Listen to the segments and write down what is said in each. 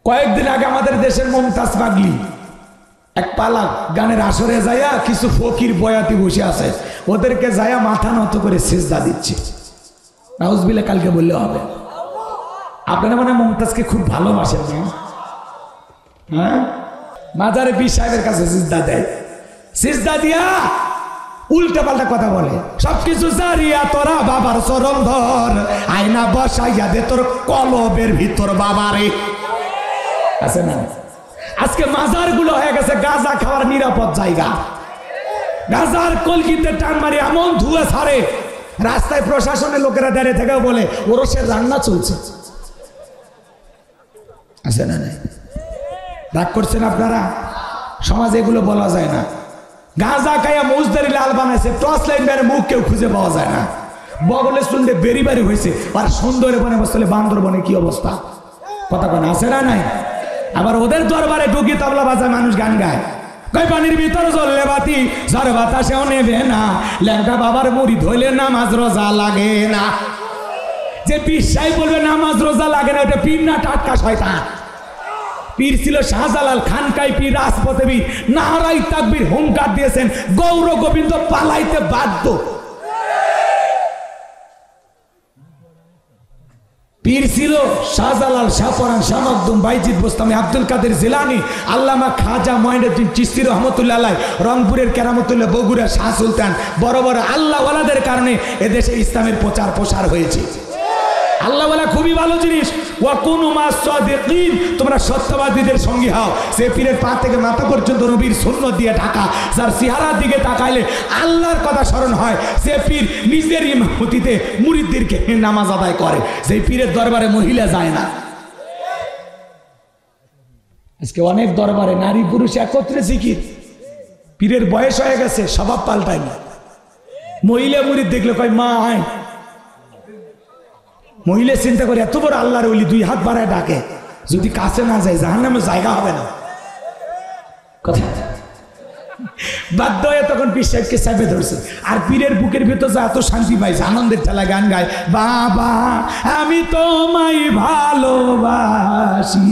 কয়েকদিন আগে আমাদের দেশের মমতাজ পাগলি এক পালা গানের আসরে যাইয়া কিছু ফকির বয়াতি বসে আছে, ওদেরকে যাইয়া মাথা নত করে সিজদা দিচ্ছে। নাউজুবিল্লাহ কালকে বললে হবে। আপনারা মানে মমতাজকে খুব ভালোবাসেন না? হ্যাঁ, মাজারে পীর সাহেবের কাছে সিজদা দেয়, সিজদা দিয়া উল্টা পাল্টা কথা বলে। সবকিছু জারিয়া তোরা বাবার চরণ ধর, আয়না বসাইয়া দে তোর কলবের ভিতর বাবারে। আছে না? আজকে মাজার গুলো হয়ে গেছে গাঁজা খাওয়ার নিরাপদ জায়গা। গাঁজার কলকিতে টান মারি এমন ধুয়ে ছাড়ে, রাস্তায় প্রশাসনের লোকেরা দাঁড়িয়ে থেকে বলে ওরসের রান্না চলছে। আছে না? রাগ করছেন আপনারা? সমাজে এগুলো বলা যায় না। গাঁজা খাইয়া মৌজদারি লাল বানাইছে, টর্চ লাইট মেরে মুখ কেউ খুঁজে পাওয়া যায় না। বগলে শুনতে বেরি বাড়ি হয়েছে, আর সুন্দরে বনে বসলে বান্দরবনে কি অবস্থা, কথা কেন আছে না? নাই। আবার ওদের দরবারে ঢুকি তবলা বাজায় মানুষ গান গায়, কই পানির ভিতর জ্বললে বাতি ঝড় বাতাসেও নেবে না, ল্যাংটা বাবার মুড়ি ধইলে নামাজ রোজা লাগে না। যে পীর সাহেব বলবে নামাজ রোজা লাগে না, ওটা পীর না, টাটকা শয়তান। পীর ছিল শাহজালাল, খানকাই পীর, রাজপথে পীর, নারাই তাকবীর হুঙ্কার দিয়েছেন, গৌর গোবিন্দ পালাইতে বাধ্য। পীর ছিল শাহজালাল, শাহপরান, শাহ মখদুম, বাইজিদ বোস্তামি, আব্দুল কাদের জিলানী, আল্লামা খাজা মঈনুদ্দিন চিশতি রহমতুল্লাহ আলাইহ, রংপুরের কেরামতুল্লাহ, বগুড়ার শাহ সুলতান। বড় বড় আল্লাহওয়ালাদের কারণে এদেশে ইসলামের প্রচার প্রসার হয়েছে। আল্লাহওয়ালা খুবই ভালো জিনিস। ওয়াকুনু মাস সাদিকিন, তোমরা সত্যবাদীদের সঙ্গী হও। সে পীরের পা থেকে মাথা পর্যন্ত নবীর সুন্নাত দিয়ে ঢাকা, যার চেহারার দিকে তাকাইলে আল্লাহর কথা স্মরণ হয়, সে পীর নিজের ইমামতিতে মুরিদদেরকে নামাজ আদায় করে। সেই পীরের দরবারে মহিলা যায় না। আজকে অনেক দরবারে নারী পুরুষ একত্রে জিকির। পীরের বয়স হয়ে গেছে, স্বভাব পাল্টায় না। মহিলা মুরিদ দেখলে কয় মা আয়। মহিলা চিন্তা করে এত বড় আল্লাহর ওলি, দুই হাত বাড়ায় ডাকে, যদি কাছে না যায় জাহান্নামের জায়গা হবে না। কথা বাধ্য হয়ে তখন পীর সাহেবকে চাপে ধরছে। আর পীরের বুকের ভিতর যা এত শান্তি পাইছে, আনন্দের ঠেলা গান গায়, বাবা আমি তোমায় ভালোবাসি,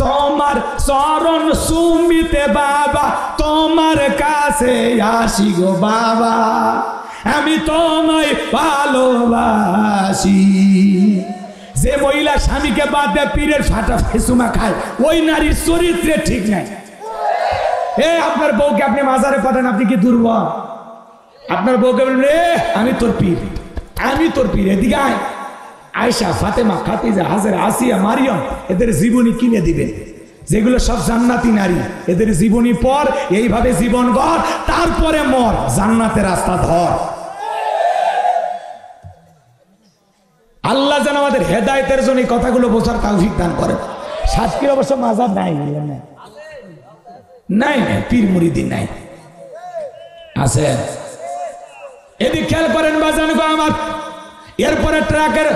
তোমার চরণ সুমিতে বাবা, তোমার কাছে আসি গো বাবা, আমি তোমায় ভালোবাসি। যে মহিলা স্বামীকে বাদ দিয়ে পীরের ফাটা ফেসুমা খায়, ওই নারীর চরিত্রে ঠিক নাই। আপনার বউকে আপনি মাজারে পাঠান, আপনি কি দুর্বল? আপনার বউকে বলবেন আমি তোর পীর, আমি তোর পীর, এদিকে আয়। আয়েশা, ফাতেমা, খাদিজা, হাজেরা, আসিয়া, মারিয়াম, এদের জীবনী কিনে দিবেন, যেগুলো সব জান্নাতি নারী। এদের জীবনী পর, এইভাবে জীবন গড়, তারপরে মর, জান্নাতের রাস্তা ধর। আল্লাহ যেন আমাদের হেদায়েতের জন্য এই কথাগুলো বোঝার তৌফিক দান করেন। সাতক্ষীরা অবশ্য মাজার নাই, নাই নাই, পীর মুরিদি নাই, আছে। এদিক খেয়াল করেন বাজান গো আমার। এরপরে ট্রাকের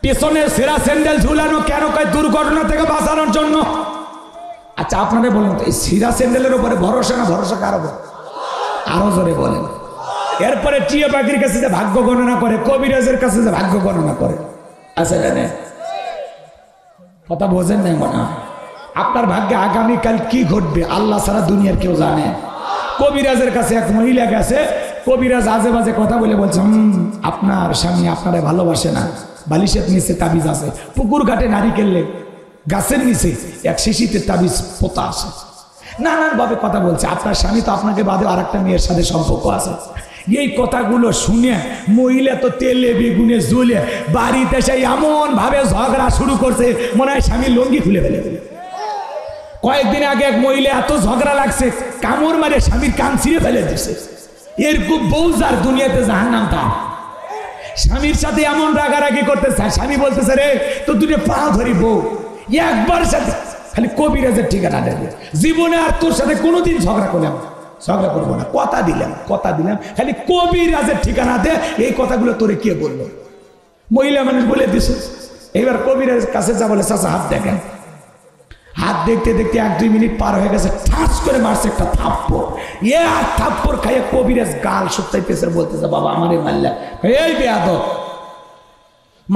পেছনে সেরা স্যান্ডেল ঝুলানো কেন? কয় দুর্ঘটনা থেকে বাঁচানোর জন্য। আচ্ছা আপনারা বলেন তো, এই সেরা স্যান্ডেলের উপরে ভরসা না ভরসা কার উপর? আরো জোরে বলেন। এরপরে টিয়া পাখির কাছে যে ভাগ্য গণনা করে, কবিরাজের কাছে যে ভাগ্য গণনা করে, আছে না? কথা বোঝেন নাই মনে হয়? আপনার ভাগ্যে আগামীকাল কি ঘটবে আল্লাহ ছাড়া দুনিয়ার কেউ জানে। কবিরাজের কাছে এক মহিলা গেছে, কবিরাজ আজে বাজে কথা বলে বলছে আপনার স্বামী আপনারা ভালোবাসে না, বালিশের নিচে তাবিজ আছে, পুকুর ঘাটে নারিকেল গাছের নিচে এক শিশিতে তাবিজ পোতা আছে, নানান ভাবে কথা বলছে। আপনার স্বামী তো আপনাকে বাদে আর একটা মেয়ের সাথে সম্পর্ক আছে। এই কথাগুলো শুনে মহিলা তো তেলে বেগুনে জ্বলে বাড়িতে সেই এমন ভাবে ঝগড়া শুরু করছে, মনে হয় স্বামী লঙ্গি খুলে ফেলে। কয়েকদিন আগে এক মহিলা এত ঝগড়া লাগছে, কামড় মারে স্বামীর কান ছিঁড়ে ফেলে দিচ্ছে। এরকম বউ যার দুনিয়াতে জাহান্নাম তার। স্বামীর সাথে এমন রাগারাগি করতেছে, স্বামী বলতেছে রে তো দুটো পা ধরি বউ, একবার সাথে খালি কবিরাজের ঠিকানা দেবে, জীবনে আর তোর সাথে কোনোদিন ঝগড়া করলাম, ঝগড়া করবো না, কথা দিলাম, খালি কবিরাজের ঠিকানা দে। এই কথাগুলো তোরে কে বললো? মহিলা মানুষ বলে দিছে। এবার কবিরাজের কাছে যা বলে, চাচা হাত দেখেন। হাত দেখতে দেখতে 1-2 মিনিট পার হয়ে গেছে, ঠাস করে মারছে একটা থাপ্পড়। আর থাপ্পড় খাইয়ে কবিরাজ গাল সত্যাই পেছে, বলতেছে বাবা আমারে মারলা। এই বেয়াদব,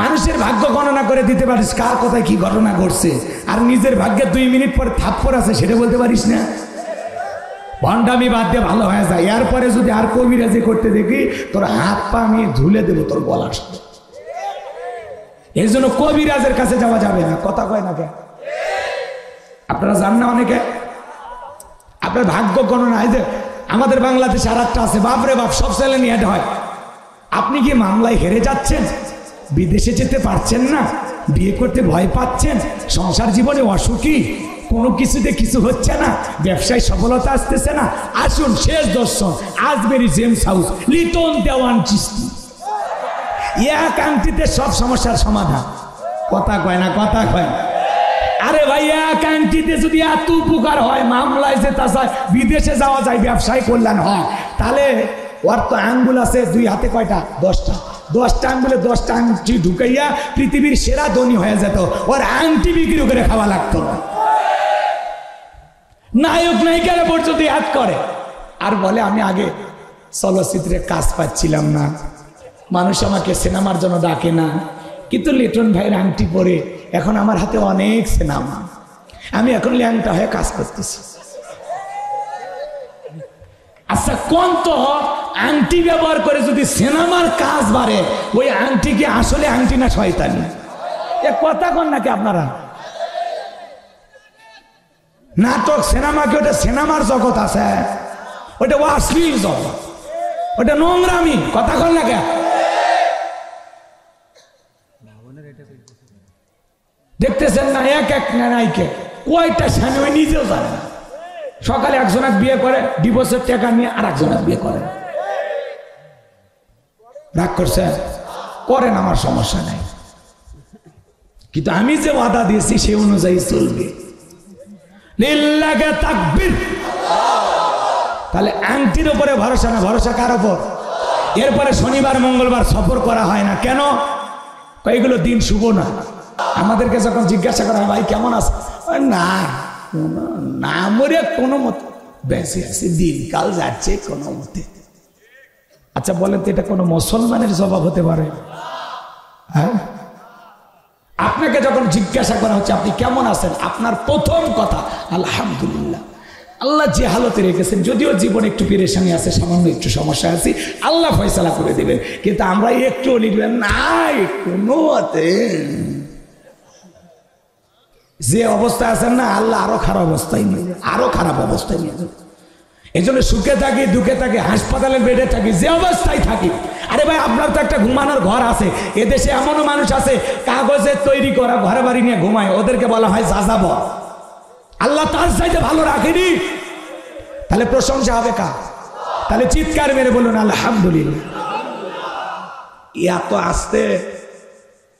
মানুষের ভাগ্য গণনা করে দিতে পারিস কার কোথায় কি ঘটনা ঘটছে, আর নিজের ভাগ্যে 2 মিনিট পরে থাপ্পড় আছে সেটা বলতে পারিস না। ভণ্ডামি বাদ দিয়ে ভালো হয়ে যায়। এরপরে যদি আর কবিরাজি করতে দেখি তোর হাত পা আমি ঝুলে দেবো তোর গলার সাথে। এই জন্য কবিরাজের কাছে যাওয়া যাবে না। কথা কয় না কেন? আপনারা জান না অনেকে আপনার ভাগ্য গণনা। এই যে আমাদের বাংলাদেশে আর একটা আছে, বাপরে বাপ সব ছেলে নিয়ে হয়। আপনি কি মামলায় হেরে যাচ্ছেন, বিদেশে যেতে পারছেন না, বিয়ে করতে ভয় পাচ্ছেন, সংসার জীবনে অসুখী, কোনো কিছুতে কিছু হচ্ছে না, ব্যবসায় সফলতা আসতেছে না, আসুন শেষ দর্শন আজমেরি জেমস হাউস, লিটন দেওয়ান চিস্তি। এক আংটিতে সব সমস্যার সমাধান। কথা কয় না? কথা কয়। আরে ভাই এক আংটিতে যদি এত উপকার হয়, মামলায় যেতে চায়, বিদেশে যাওয়া যায়, ব্যবসায় কল্যাণ হয়, তাহলে ওর তো আঙ্গুল আছে 2 হাতে কয়টা? 10টা আঙ্গুলে 10টা আংটি ঢুকাইয়া পৃথিবীর সেরা ধনী হয়ে যেত। ওর আংটি বিক্রি করে খাওয়া লাগতো না। নায়ক নায়িকারা পর্যন্ত হাত করে আর বলে আমি আগে চলচ্চিত্রে কাজ পাচ্ছিলাম না, মানুষ আমাকে সিনেমার জন্য ডাকে না, কিন্তু লিটন ভাইয়ের আংটি পরে এখন আমার হাতে অনেক সিনেমা, আমি এখন ল্যাংটা হয়ে কাজ করতেছি। আচ্ছা কোন তো আংটি ব্যবহার করে যদি সিনেমার কাজ বাড়ে, ওই আংটি কি আসলে আংটি না শয়তানি? এ কথা কোন নাকি আপনারা? নাটক সিনেমা কি ওটা সিনেমার জগৎ আছে, ওটা অশ্লীল জগৎ, ওটা নোংরামি। কথা কোন না কে? দেখতেছেন না এক এক নাইকে কয়টা স্বামী ওই নিজেও জানে না। সকালে একজনের বিয়ে করে, ডিভোর্সের টাকা নিয়ে আর একজনের বিয়ে করে। রাগ করছে? করেন, আমার সমস্যা নাই, কিন্তু আমি যে ওয়াদা দিয়েছি সেই অনুযায়ী চলবে। লিল্লাহি তাকবীর। তাহলে আংটির উপরে ভরসা না, ভরসা কার উপর? এরপরে শনিবার মঙ্গলবার সফর করা হয় না কেন? এইগুলো দিন শুভ না। আমাদেরকে যখন জিজ্ঞাসা করা হয় ভাই কেমন আছে, না না মরে কোনো মতে বেঁচে আছে, দিনকাল যাচ্ছে কোনো মতে। আচ্ছা বলেন তো এটা কোনো মুসলমানের জবাব হতে পারে? হ্যাঁ, আপনাকে যখন জিজ্ঞাসা করা হচ্ছে আপনি কেমন আছেন, আপনার প্রথম কথা আলহামদুলিল্লাহ, আল্লাহ যে হালতে রেখেছেন, যদিও জীবনে একটু পেরেশানি আছে, সামান্য একটু সমস্যা আছে, আল্লাহ ফয়সালা করে দেবেন, কিন্তু আমরা একটু লিখবেন নাই কোনো মতে। যে অবস্থা আছেন না, আল্লাহ আরো খারাপ অবস্থায় নিয়ে যাবে, আরো খারাপ অবস্থায় নিয়ে যাবে। এই জন্য সুখে থাকি দুঃখে থাকি, হাসপাতালের বেডে থাকি, যে অবস্থায় থাকি, আরে ভাই আপনার তো একটা ঘুমানোর ঘর আছে। এদেশে এমনও মানুষ আছে কাগজের তৈরি করা ঘর বাড়ি নিয়ে ঘুমায়, ওদেরকে বলা হয় যাযাব। আল্লাহ তার চাইতে ভালো রাখেনি, তাহলে প্রশংসা হবে কার? তাহলে চিৎকার মেরে বলুন আলহামদুলিল্লাহ। এত আসতে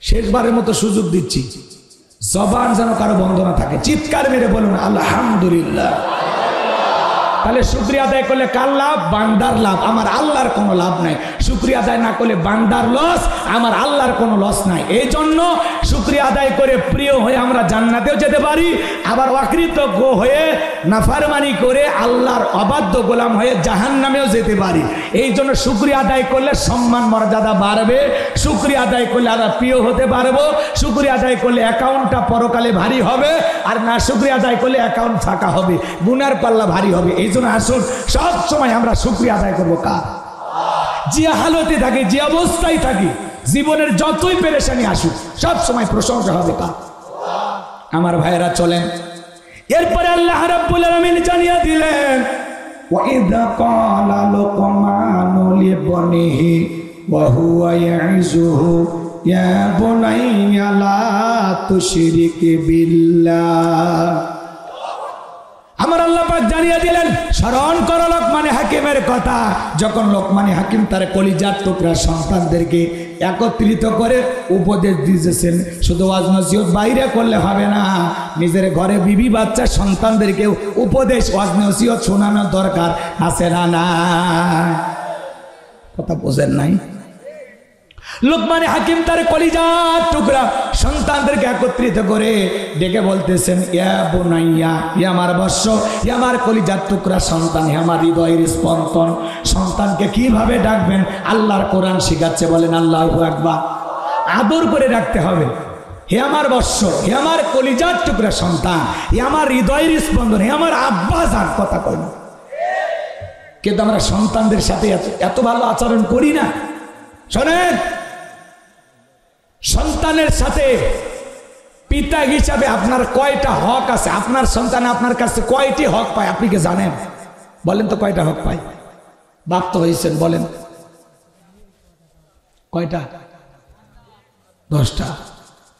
শেষবারের মতো সুযোগ দিচ্ছি, জবান যেন কারো বন্ধ না থাকে, চিৎকার মেরে বলুন আলহামদুলিল্লাহ। তাহলে শুকরিয়া আদায় করলে কার লাভ? বান্দার লাভ, আমার আল্লাহর কোনো লাভ নাই। শুকরিয়া আদায় না করলে বান্দার লস, আমার আল্লাহর কোনো লস নাই। এই জন্য শুকরিয়া আদায় করে প্রিয় হয়ে আমরা জান্নাতেও যেতে পারি, আবার অকৃতজ্ঞ হয়ে নাফরমানি করে আল্লাহর অবাধ্য গোলাম হয়ে জাহান্নামেও যেতে পারি। এই জন্য শুকরিয়া আদায় করলে সম্মান মর্যাদা বাড়বে, শুকরিয়া আদায় করলে আমরা প্রিয় হতে পারবো, শুকরিয়া আদায় করলে অ্যাকাউন্টটা পরকালে ভারী হবে, আর না শুকরিয়া আদায় করলে অ্যাকাউন্ট ফাঁকা হবে, গুনার পাল্লা ভারী হবে। এই জন্য আসুন সব সময় আমরা শুকরিয়া আদায় করবো কার? যে হালতে থাকি, যে অবস্থায় থাকি, জীবনের যতই পেরেশানি আসুক, সব সময় প্রশংসা হবে কার? আমার ভাইয়েরা চলেন, এরপরে আল্লাহ রাব্বুল আলামিন জানিয়ে দিলেন ওয়াইদা ক্বালা লুকমানু লিবনিহি ওয়া হুয়া ইয়াইযুহু ইয়া বুনাইয়া লা তুশরিক বিল্লাহ। আমার আল্লাহ পাক জানিয়ে দিলেন, স্মরণ করো লোকমানে হাকিমের কথা, যখন লোকমানে হাকিম তার কলিজার টুকরা সন্তানদেরকে একত্রিত করে উপদেশ দিয়েছেন। শুধু ওয়াজ নসিহত বাইরে করলে হবে না, নিজের ঘরে বিবি বাচ্চা সন্তানদেরকে উপদেশ ওয়াজ নসিহত শোনানোর দরকার আছে না? না, কথা বোঝেন নাই? লোকমানে হাকিম তার কলিজার টুকরা সন্তানদেরকে একত্রিত করে ডেকে বলতেছেন, ইয়া বুনাইয়া, ইয়া আমার বৎস, ইয়া আমার কলিজার টুকরা সন্তান, ইয়া আমার হৃদয়ের স্পন্দন। সন্তানকে কিভাবে ডাকবেন আল্লাহর কোরআন শিখাচ্ছে, বলেন আল্লাহু আকবার। আদর করে রাখতে হবে। হে আমার বৎস, হে আমার কলিজার টুকরা সন্তান, হে আমার হৃদয়ের স্পন্দন, হে আমার আব্বা যার কথা কই না। কিন্তু আমরা সন্তানদের সাথে এত ভালো আচরণ করি না। শোনেন, সন্তানের সাথে পিতা হিসাবে আপনার কয়টা হক আছে? আপনার সন্তান আপনার কাছে কয়টি হক পায় আপনি কি জানেন? বলেন তো কয়টা হক পায়? বাপ তো হয়েছেন, বলেন কয়টা? 10টা,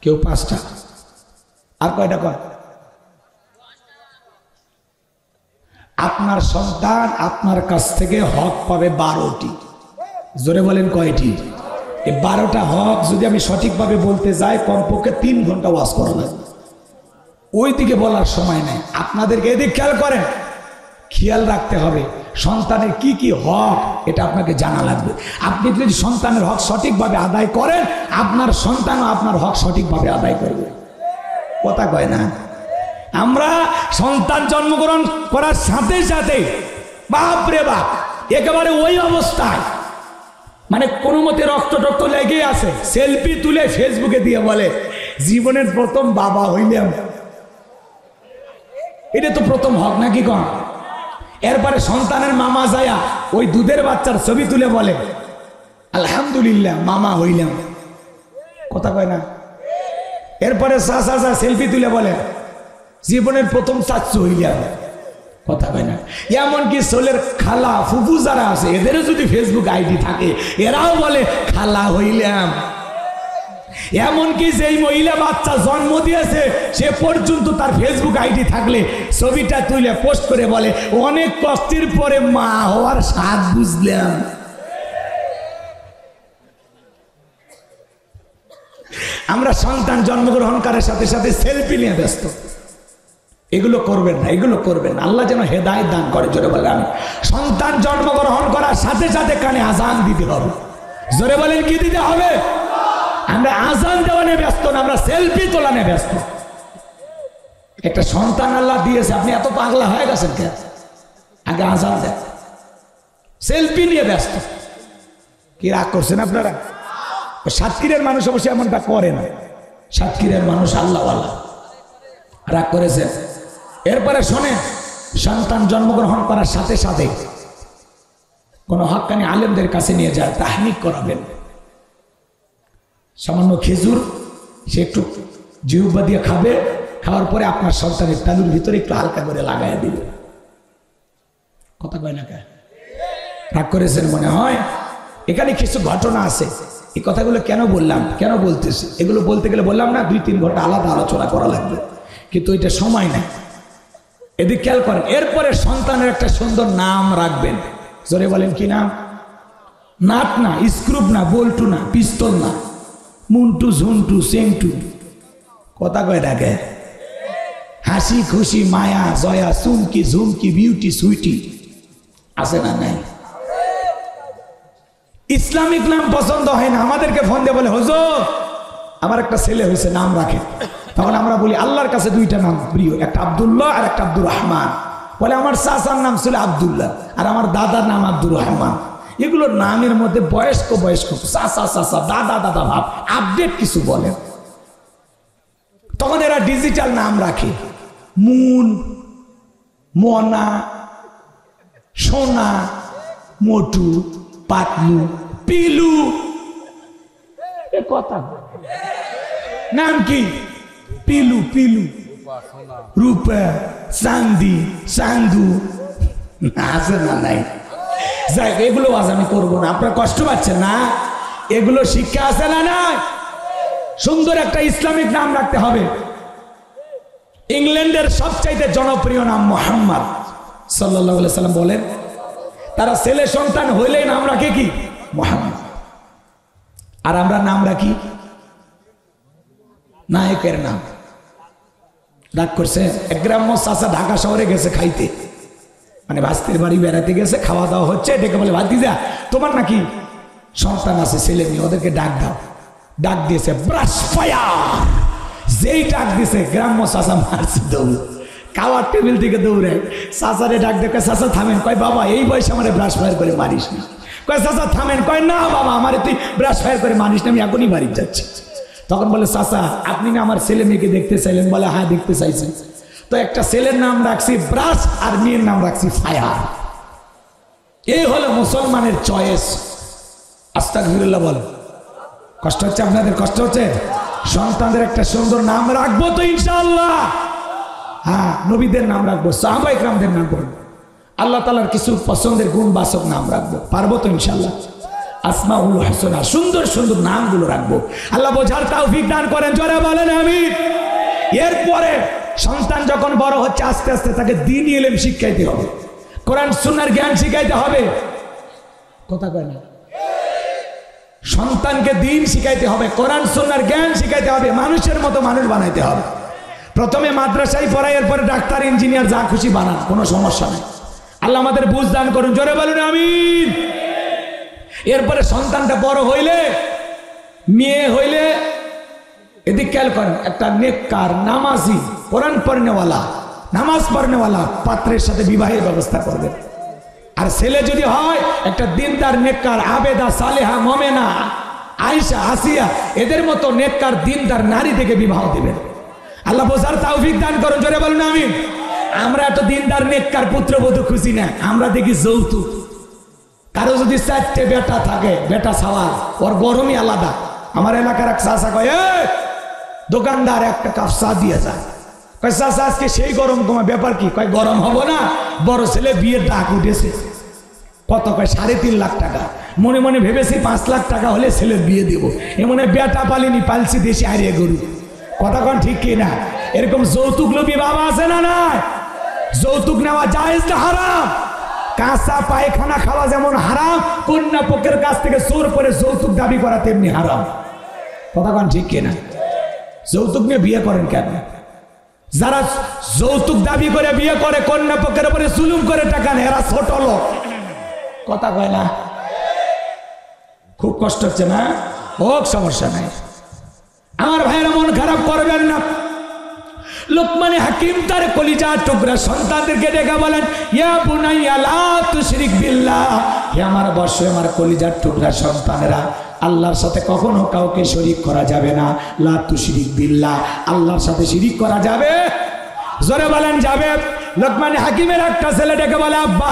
কেউ 5টা, আর কয়টা কয়? আপনার সন্তান আপনার কাছ থেকে হক পাবে 12টি। জোরে বলেন কয়টি? এই 12টা হক যদি আমি সঠিকভাবে বলতে যাই কমপক্ষে 3 ঘন্টা ওয়াজ করা লাগবে। ওই দিকে বলার সময় নেই। আপনাদেরকে এদিক খেয়াল করেন, খেয়াল রাখতে হবে সন্তানের কি কি হক, এটা আপনাকে জানা লাগবে। আপনি যদি সন্তানের হক সঠিকভাবে আদায় করেন, আপনার সন্তানও আপনার হক সঠিকভাবে আদায় করবে। কথা কয় না? আমরা সন্তান জন্মগ্রহণ করার সাথে সাথে বাপ রে বাপ একেবারে ওই অবস্থায়, মানে কোনো মতে রক্ত টক্ত লেগে আছে, সেলফি তুলে ফেসবুকে দিয়ে বলে জীবনের প্রথম বাবা হইলাম। এটা তো প্রথম হক নাকি কন? এরপরে সন্তানের মামা যায়া ওই দুধের বাচ্চার ছবি তুলে বলে আলহামদুলিল্লাহ মামা হইলাম। কথা কয় না? এরপরে চাচা সেলফি তুলে বলে জীবনের প্রথম চাচ্চু হইলাম। কথা কয় না? এমনকি সোলের খালা ফুফু যারা আছে এদেরও যদি ফেসবুক আইডি থাকে এরাও বলে খালা হইলাম। এমনকি যেই মহিলা বাচ্চা জন্ম দিয়েছে সে পর্যন্ত তার ফেসবুক আইডি থাকলে ছবিটা তুলে পোস্ট করে বলে অনেক কষ্টের পরে মা হওয়ার স্বাদ বুঝলাম। আমরা সন্তান জন্মগ্রহণ করার সাথে সাথে সেলফি নিয়ে ব্যস্ত। এগুলো করবেন না, এগুলো করবেন না। আল্লাহ যেন হেদায়েত দান করে। জোরে বলে আমি। সন্তান জন্মগ্রহণ করার সাথে সাথে কানে আজান দিতে হবে। জোরে বলেন কি দিতে হবে? আমরা আজান দেওয়া নিয়ে ব্যস্ত না, আমরা সেলফি তোলা নিয়ে ব্যস্ত। একটা সন্তান আল্লাহ দিয়েছে, আপনি এত পাগলা হয়ে গেছেন কেন? আগে আজান দেন, সেলফি নিয়ে ব্যস্ত। কি রাগ করছেন আপনারা? সাতক্ষীরের মানুষ অবশ্যই এমনটা করে না। সাতক্ষীরের মানুষ আল্লাহওয়ালা, রাগ করেছে। এরপরে শোনেন, সন্তান জন্মগ্রহণ করার সাথে সাথে কোন হক্কানি আলেমদের কাছে নিয়ে যায়, তাহনিক করাবেন। সামান্য খেজুর সে একটু জিহ্বা দিয়ে খাবে, খাওয়ার পরে আপনার সন্তানের তালুর ভিতরে একটু হালকা করে লাগাই দিবে। কথা কয় না কে? রাগ করেছেন মনে হয়? এখানে কিছু ঘটনা আছে। এই কথাগুলো কেন বললাম, কেন বলতেছি? এগুলো বলতে গেলে বললাম না 2-3 ঘন্টা আলাদা আলোচনা করা লাগবে, কিন্তু এটা সময় নেই। এদিকে খেয়াল করেন। এরপরে সন্তানের একটা সুন্দর নাম রাখবেন। জোরে বলেন কি নাম? নাট না, স্ক্রুপ না, বল্টু না, পিস্তল না, মুন্টু, ঝুন্টু, সেন্টু। কথা কয় ডাকে? হাসি খুশি, মায়া, জয়া, চুমকি, ঝুমকি, বিউটি, সুইটি আছে না? নাই। ইসলামিক নাম পছন্দ হয় না, আমাদেরকে ফোন দিয়ে বলে হুজুর আমার একটা ছেলে হয়েছে, নাম রাখে। তখন আমরা বলি আল্লাহর কাছে 2টা নাম প্রিয়, একটা আব্দুল্লাহ আর একটা আব্দুর রহমান। বলে আমার চাচার নাম ছিল আব্দুল্লাহ আর আমার দাদার নাম আব্দুর রহমান। এগুলোর নামের মধ্যে বয়স্ক চাচা চাচা, দাদা দাদা ভাব, আপডেট কিছু বলে। তখন এরা ডিজিটাল নাম রাখে, মুন, মনা, সোনা, মোটু, পাতলু, পিলু। কথা নাম কি? পিলু, পিলু, রূপা, চান্দি, চান্দু আছে না? নাই। যাই, এগুলো আজ আমি করবো না, আপনারা কষ্ট পাচ্ছেন না? এগুলো শিক্ষা আছে না? নাই। সুন্দর একটা ইসলামিক নাম রাখতে হবে। ইংল্যান্ডের সবচাইতে জনপ্রিয় নাম মুহাম্মদ সাল্লাল্লাহু আলাইহি সাল্লাম বলেন, তারা ছেলে সন্তান হইলেই নাম রাখে কি? মুহাম্মদ। আর আমরা নাম রাখি নায়কের নাম। রাগ করছে? এক গ্রাম্য চাচা ঢাকা শহরে গেছে খাইতে, মানে ভাস্তির বাড়ি বেড়াতে গেছে, খাওয়া দাওয়া হচ্ছে, ডেকে বলে ভাতিজা তোমার নাকি সন্তান আছে, ছেলে মেয়ে, ওদেরকে ডাক দাও। ডাক দিয়েছে ব্রাশ ফায়ার। যেই ডাক দিয়েছে গ্রাম্য চাচা মারছে দৌড়, খাওয়ার টেবিল থেকে দৌড়ে চাচারে ডাক দেখে, চাচা থামেন। কয় বাবা এই বয়সে আমার ব্রাশ ফায়ার করে মারিস না। কয় চাচা থামেন, কয় না বাবা আমার তুই ব্রাশ ফায়ার করে মানিস না, আমি এখনই বাড়ি যাচ্ছি। তখন বলে চাচা আপনি না আমার ছেলে মেয়েকে দেখতে চাইলেন? বলে হ্যাঁ দেখতে চাইছেন। তো একটা ছেলের নাম রাখছি ব্রাশ আর মেয়ের নাম রাখছি ফায়ার। এই হলো মুসলমানের চয়েস। আস্তাগফিরুল্লাহ বল। কষ্ট হচ্ছে আপনাদের? কষ্ট হচ্ছে? সন্তানদের একটা সুন্দর নাম রাখবো তো ইনশাআল্লাহ। হ্যাঁ নবীদের নাম রাখবো, সাহাবা ইকরামদের নাম রাখবো, আল্লাহ তাআলার কিছু পছন্দের গুণবাচক নাম রাখবো, পারবো তো ইনশাআল্লাহ। আসমাউল হুসনা, সুন্দর সুন্দর নামগুলো রাখবো। আল্লাহ বোঝার তৌফিক দান করেন, জোরে বলেন আমিন। এরপরে সন্তান যখন বড় হচ্ছে আস্তে আস্তে তাকে দ্বীনি ইলম শিখাইতে হবে, কোরআন সুন্নাহর জ্ঞান শিখাইতে হবে। কথা কয় না? সন্তানকে দ্বীন শিখাইতে হবে, কোরআন সুন্নাহর জ্ঞান শিখাইতে হবে, মানুষের মতো মানুষ বানাইতে হবে। প্রথমে মাদ্রাসায় পড়াই, এরপরে ডাক্তার ইঞ্জিনিয়ার যা খুশি বানান, কোনো সমস্যা নেই। আল্লাহ আমাদের বুঝ দান করুন, জোরে বলুন আমিন। এরপরে সন্তানটা বড় হইলে, মেয়ে হইলে, এদিক খেয়াল করেন, একটা নেককার নামাজি কোরআন পড়নেওয়ালা নামাজ পড়নেওয়ালা পাত্রের সাথে বিবাহের ব্যবস্থা করবেন। আর ছেলে যদি হয় একটা দিনদার নেককার আবেদা সালেহা মোমেনা আয়েশা আসিয়া এদের মতো নেককার দিনদার নারী থেকে বিবাহ দিবেন। আল্লাহ বোঝার তৌফিক দান করুন, জোরে বলুন আমিন। আমরা এত দিনদার নেককার পুত্রবধূ খুঁজি না, আমরা দেখি যৌতুক। কারো যদি 4টে বেটা থাকে, বেটা সওয়াল, ওর গরমই আলাদা। আমার এলাকার এক চাচা কয়, দোকানদার একটা কাপ চা দিয়ে যায়, কয় চাচা আজকে সেই গরম, তোমার ব্যাপার কি? কয় গরম হবো না, বড় ছেলে বিয়ের ডাক উঠেছে। কত? কয় 3.5 লাখ টাকা। মনে মনে ভেবেছি 5 লাখ টাকা হলে ছেলের বিয়ে দেব। এমন বেটা পালিনি, পালছি দেশি হারিয়ে গরু। কথা কন ঠিক কি না? এরকম যৌতুক লোভী বাবা আছে না? নাই। যৌতুক নেওয়া জায়েজ না হারাম? কাঁচা পায়খানা খাওয়া যেমন হারাম, কন্যা পক্ষের কাছ থেকে জোর করে যৌতুক দাবি করা তেমনি হারাম। কথা কন ঠিক কি না? যৌতুক নিয়ে বিয়ে করেন কেন? যারা যৌতুক দাবি করে বিয়ে করে, কন্যা পক্ষের উপরে জুলুম করে টাকা নেয়, এরা ছোট লোক। কথা কয় না? খুব কষ্ট হচ্ছে না? হোক, সমস্যা নাই। আমার ভাইয়েরা মন খারাপ করবেন না। লোকমানে হাকিম তার কলিজার টুকরা সন্তানদেরকে ডেকে বলেন, ইয়া বুনাইয়া লা তুশরিক বিল্লাহ, হে আমার বর্ষ, আমার কলিজার টুকরা সন্তানেরা, আল্লাহর সাথে কখনো কাউকে শরীক করা যাবে না। লা তুশরিক বিল্লাহ, আল্লাহর সাথে শিরিক করা যাবে? জোরে বলেন যাবে। লোকমানে হাকিমের একটা ছেলে ডেকে বলে, আব্বা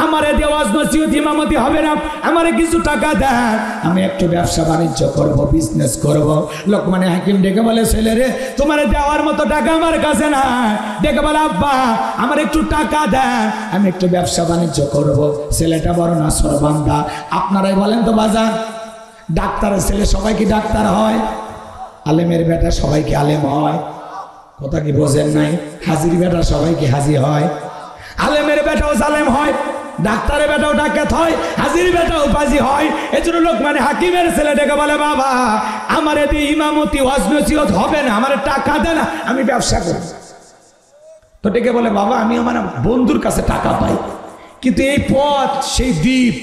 আমারে দেওয়াজ নসিহত ইমামতি হবে না, আমারে কিছু টাকা দেন, আমি একটু ব্যবসা বাণিজ্য করব, বিজনেস করব। লোকমানে হাকিম ডেকে বলে, ছেলে রে তোমারে দেওয়ার মতো টাকা আমার কাছে নাই। ডেকে বলে, আব্বা আমার একটু টাকা দেন, আমি একটু ব্যবসা বাণিজ্য করব। ছেলেটা বড় নাছরবান্দা। আপনারাই বলেন তো বাজার, ডাক্তারের ছেলে সবাই কি ডাক্তার হয়? আলেমের বেটা সবাই কি আলেম হয়? কথা কি বোঝেন নাই? হাজির বেটা সবাই কি হাজি হয়? আলেমের বেটাও জালেম হয়, ডাক্তারের বেটাও ডাকাত হয়, হাজির বেটাও বাজি হয়। এজন্য লোকমানে হাকিমের ছেলে ডেকে বলে, বাবা আমার এতে ইমামতি ওয়াজ নসিহত হবে না, আমার টাকা দেন, আমি ব্যবসা করি। তো ডেকে বলে, বাবা আমি আমার বন্ধুর কাছে টাকা পাই, কিন্তু এই পথ সেই দ্বীপ,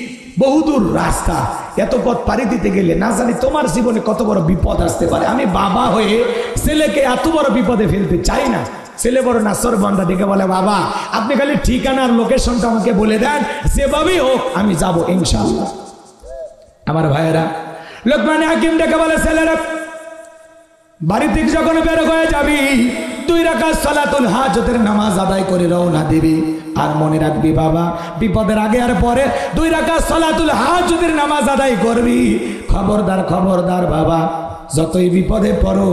বহুদূর রাস্তা, এত পথ পাড়ি দিতে গেলে না জানি তোমার জীবনে কত বড় বিপদ আসতে পারে। আমি বাবা হয়ে ছেলেকে এত বড় বিপদে ফেলতে চাই না। ছেলে বড় নাছরবান্দা ডেকে বলে, বাবা আপনি খালি ঠিকানার লোকেশনটা আমাকে বলে দেন, যেভাবেই হোক আমি যাব ইনশাআল্লাহ। আমার ভাইয়েরা, লোকমানে হাকিম ডেকে বলে, ছেলেরা বাড়ি থেকে যখন বের হয়ে যাবি 2 রাকাত সালাতুল হাজতের নামাজ আদায় করে রওনা দিবি। আর মনে রাখবি বাবা, বিপদের আগে আর পরে 2 রাকাত সালাতুল হাজতের নামাজ আদায় করবি। খবরদার খবরদার বাবা, যতই বিপদে পড়ো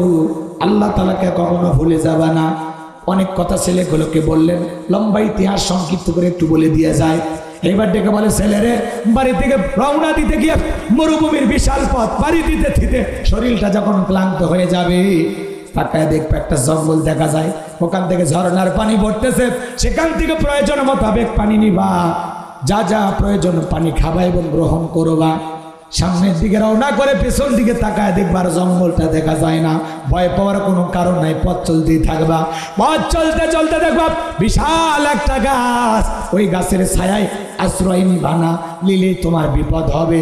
আল্লাহ তাআলাকে কখনো ভুলে যাবা না। অনেক কথা ছেলেগুলোকে বললেন, লম্বা ইতিহাস সংক্ষিপ্ত করে একটু বলে দিয়ে যায়। এইবার ডেকে বলে, ছেলেরে বাড়ি থেকে রওনা দিতে গিয়ে মরুভূমির বিশাল পথ পাড়ি দিতে দিতে শরীরটা যখন ক্লান্ত হয়ে যাবে, তাকায় দেখবে একটা জঙ্গল দেখা যায়, ওখান থেকে ঝর্ণার পানি পড়তেছে, সেখান থেকে প্রয়োজন মোতাবেক পানি নিবা, যা যা প্রয়োজন পানি খাবা এবং গ্রহণ করবা। সামনের দিকে রওনা করে পেছন দিকে তাকায় দেখবার জঙ্গলটা দেখা যায় না। ভয় পাওয়ার কোনো কারণ নাই, পথ চলতেই থাকবা। পথ চলতে চলতে দেখবা বিশাল একটা গাছ, ওই গাছের ছায়ায় আশ্রয় নিবা না, নিলেই তোমার বিপদ হবে।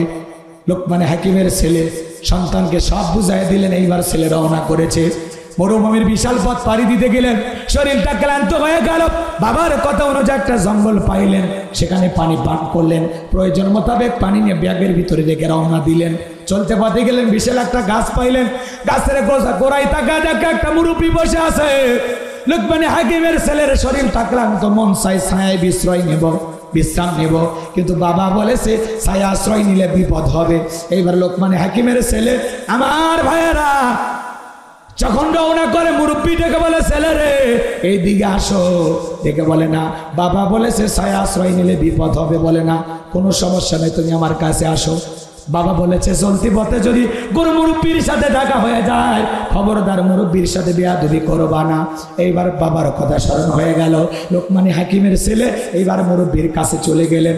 লোকমানে হাকিমের ছেলে সন্তানকে সব বুঝাই দিলেন। এইবার ছেলে রওনা করেছে। মরুভূমির বিশাল পথ পাড়ি দিতে গেলেন, শরীরটা ক্লান্ত হয়ে গেল। বাবার কথা অনুযায়ী একটা জঙ্গল পাইলেন, সেখানে পানি পান করলেন, প্রয়োজন মোতাবেক পানি নিয়ে ব্যাগের ভিতরে রেখে রওনা দিলেন। চলতে পথে গেলেন, বিশাল একটা গাছ পাইলেন, গাছের গোড়ায় তাকা দেখে একটা মুরব্বী বসে আছে। লোকমানে হাকিমের ছেলের শরীরটা ক্লান্ত, মন চাই ছায়ায় বিশ্রাম নেব, কিন্তু বাবা বলেছে ছায়া আশ্রয় নিলে বিপদ হবে। এইবার লোকমানে হাকিমের ছেলে, আমার ভাইয়েরা, যখন রওনা করে মুরব্বী ডেকে বলে, ছেলে রে এই দিকে আসো। ডেকে বলে না, বাবা বলেছে ছায়া আশ্রয় নিলে বিপদ হবে, বলে না কোনো সমস্যা নেই, তুমি আমার কাছে আসো। বাবা বলেছে চলতি পথে যদি গুরু মুরব্বীর সাথে দেখা হয়ে যায়, খবরদার মুরব্বীর সাথে বেয়াদবি করবা না। এইবার বাবার কথা স্মরণ হয়ে গেল। লোকমানে হাকিমের ছেলে এইবার মুরব্বীর কাছে চলে গেলেন,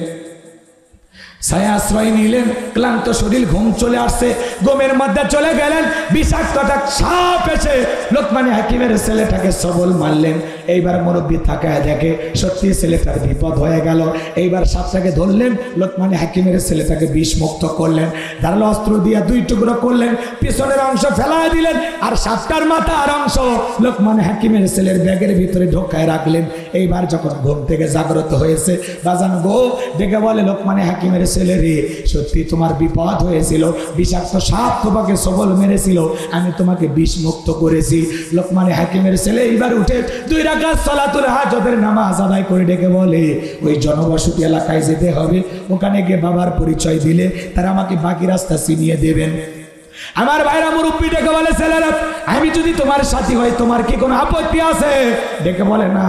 ছায়া আশ্রয় নিলেন। ক্লান্ত শরীর, ঘুম চলে আসছে, ঘুমের মধ্যে চলে গেলেন। বিষাক্ত একটা সাপ এসে লোকমানে হাকিমের ছেলেটাকে সবল মারলেন। এইবার মুরব্বী তাকায় দেখে সত্যি ছেলেটার বিপদ হয়ে গেল। এইবার সাপটাকে ধরলেন, লোকমানে হাকিমের ছেলেটাকে বিষ মুক্ত করলেন, ধারালো অস্ত্র দিয়ে 2 টুকরো করলেন, পিছনের অংশ ফেলায় দিলেন, আর সাপটার মাথার অংশ লোকমানে হাকিমের ছেলের ব্যাগের ভিতরে ঢোকায় রাখলেন। এইবার যখন ঘুম থেকে জাগ্রত হয়েছে, বাজান গো ডেকে বলে, লোকমানে হাকিমের ছেলে রে, সত্যি তোমার বিপদ হয়েছিল, বিষাক্ত সাপ তোমাকে সবল মেরেছিল, আমি তোমাকে বিষ মুক্ত করেছি। লোকমানে হাকিমের ছেলে এইবার উঠে 2 রাকাত সালাতুল হাজতের নামাজ আদায় করে ডেকে বলে, ওই জনবসতি এলাকায় যেতে হবে, ওখানে গিয়ে বাবার পরিচয় দিলে তারা আমাকে বাকি রাস্তা চিনিয়ে দেবেন। আমার ভাইরা মুরব্বী ডেকে বলে, ছেলেরা আমি যদি তোমার সাথী হই তোমার কি কোনো আপত্তি আছে? ডেকে বলে না।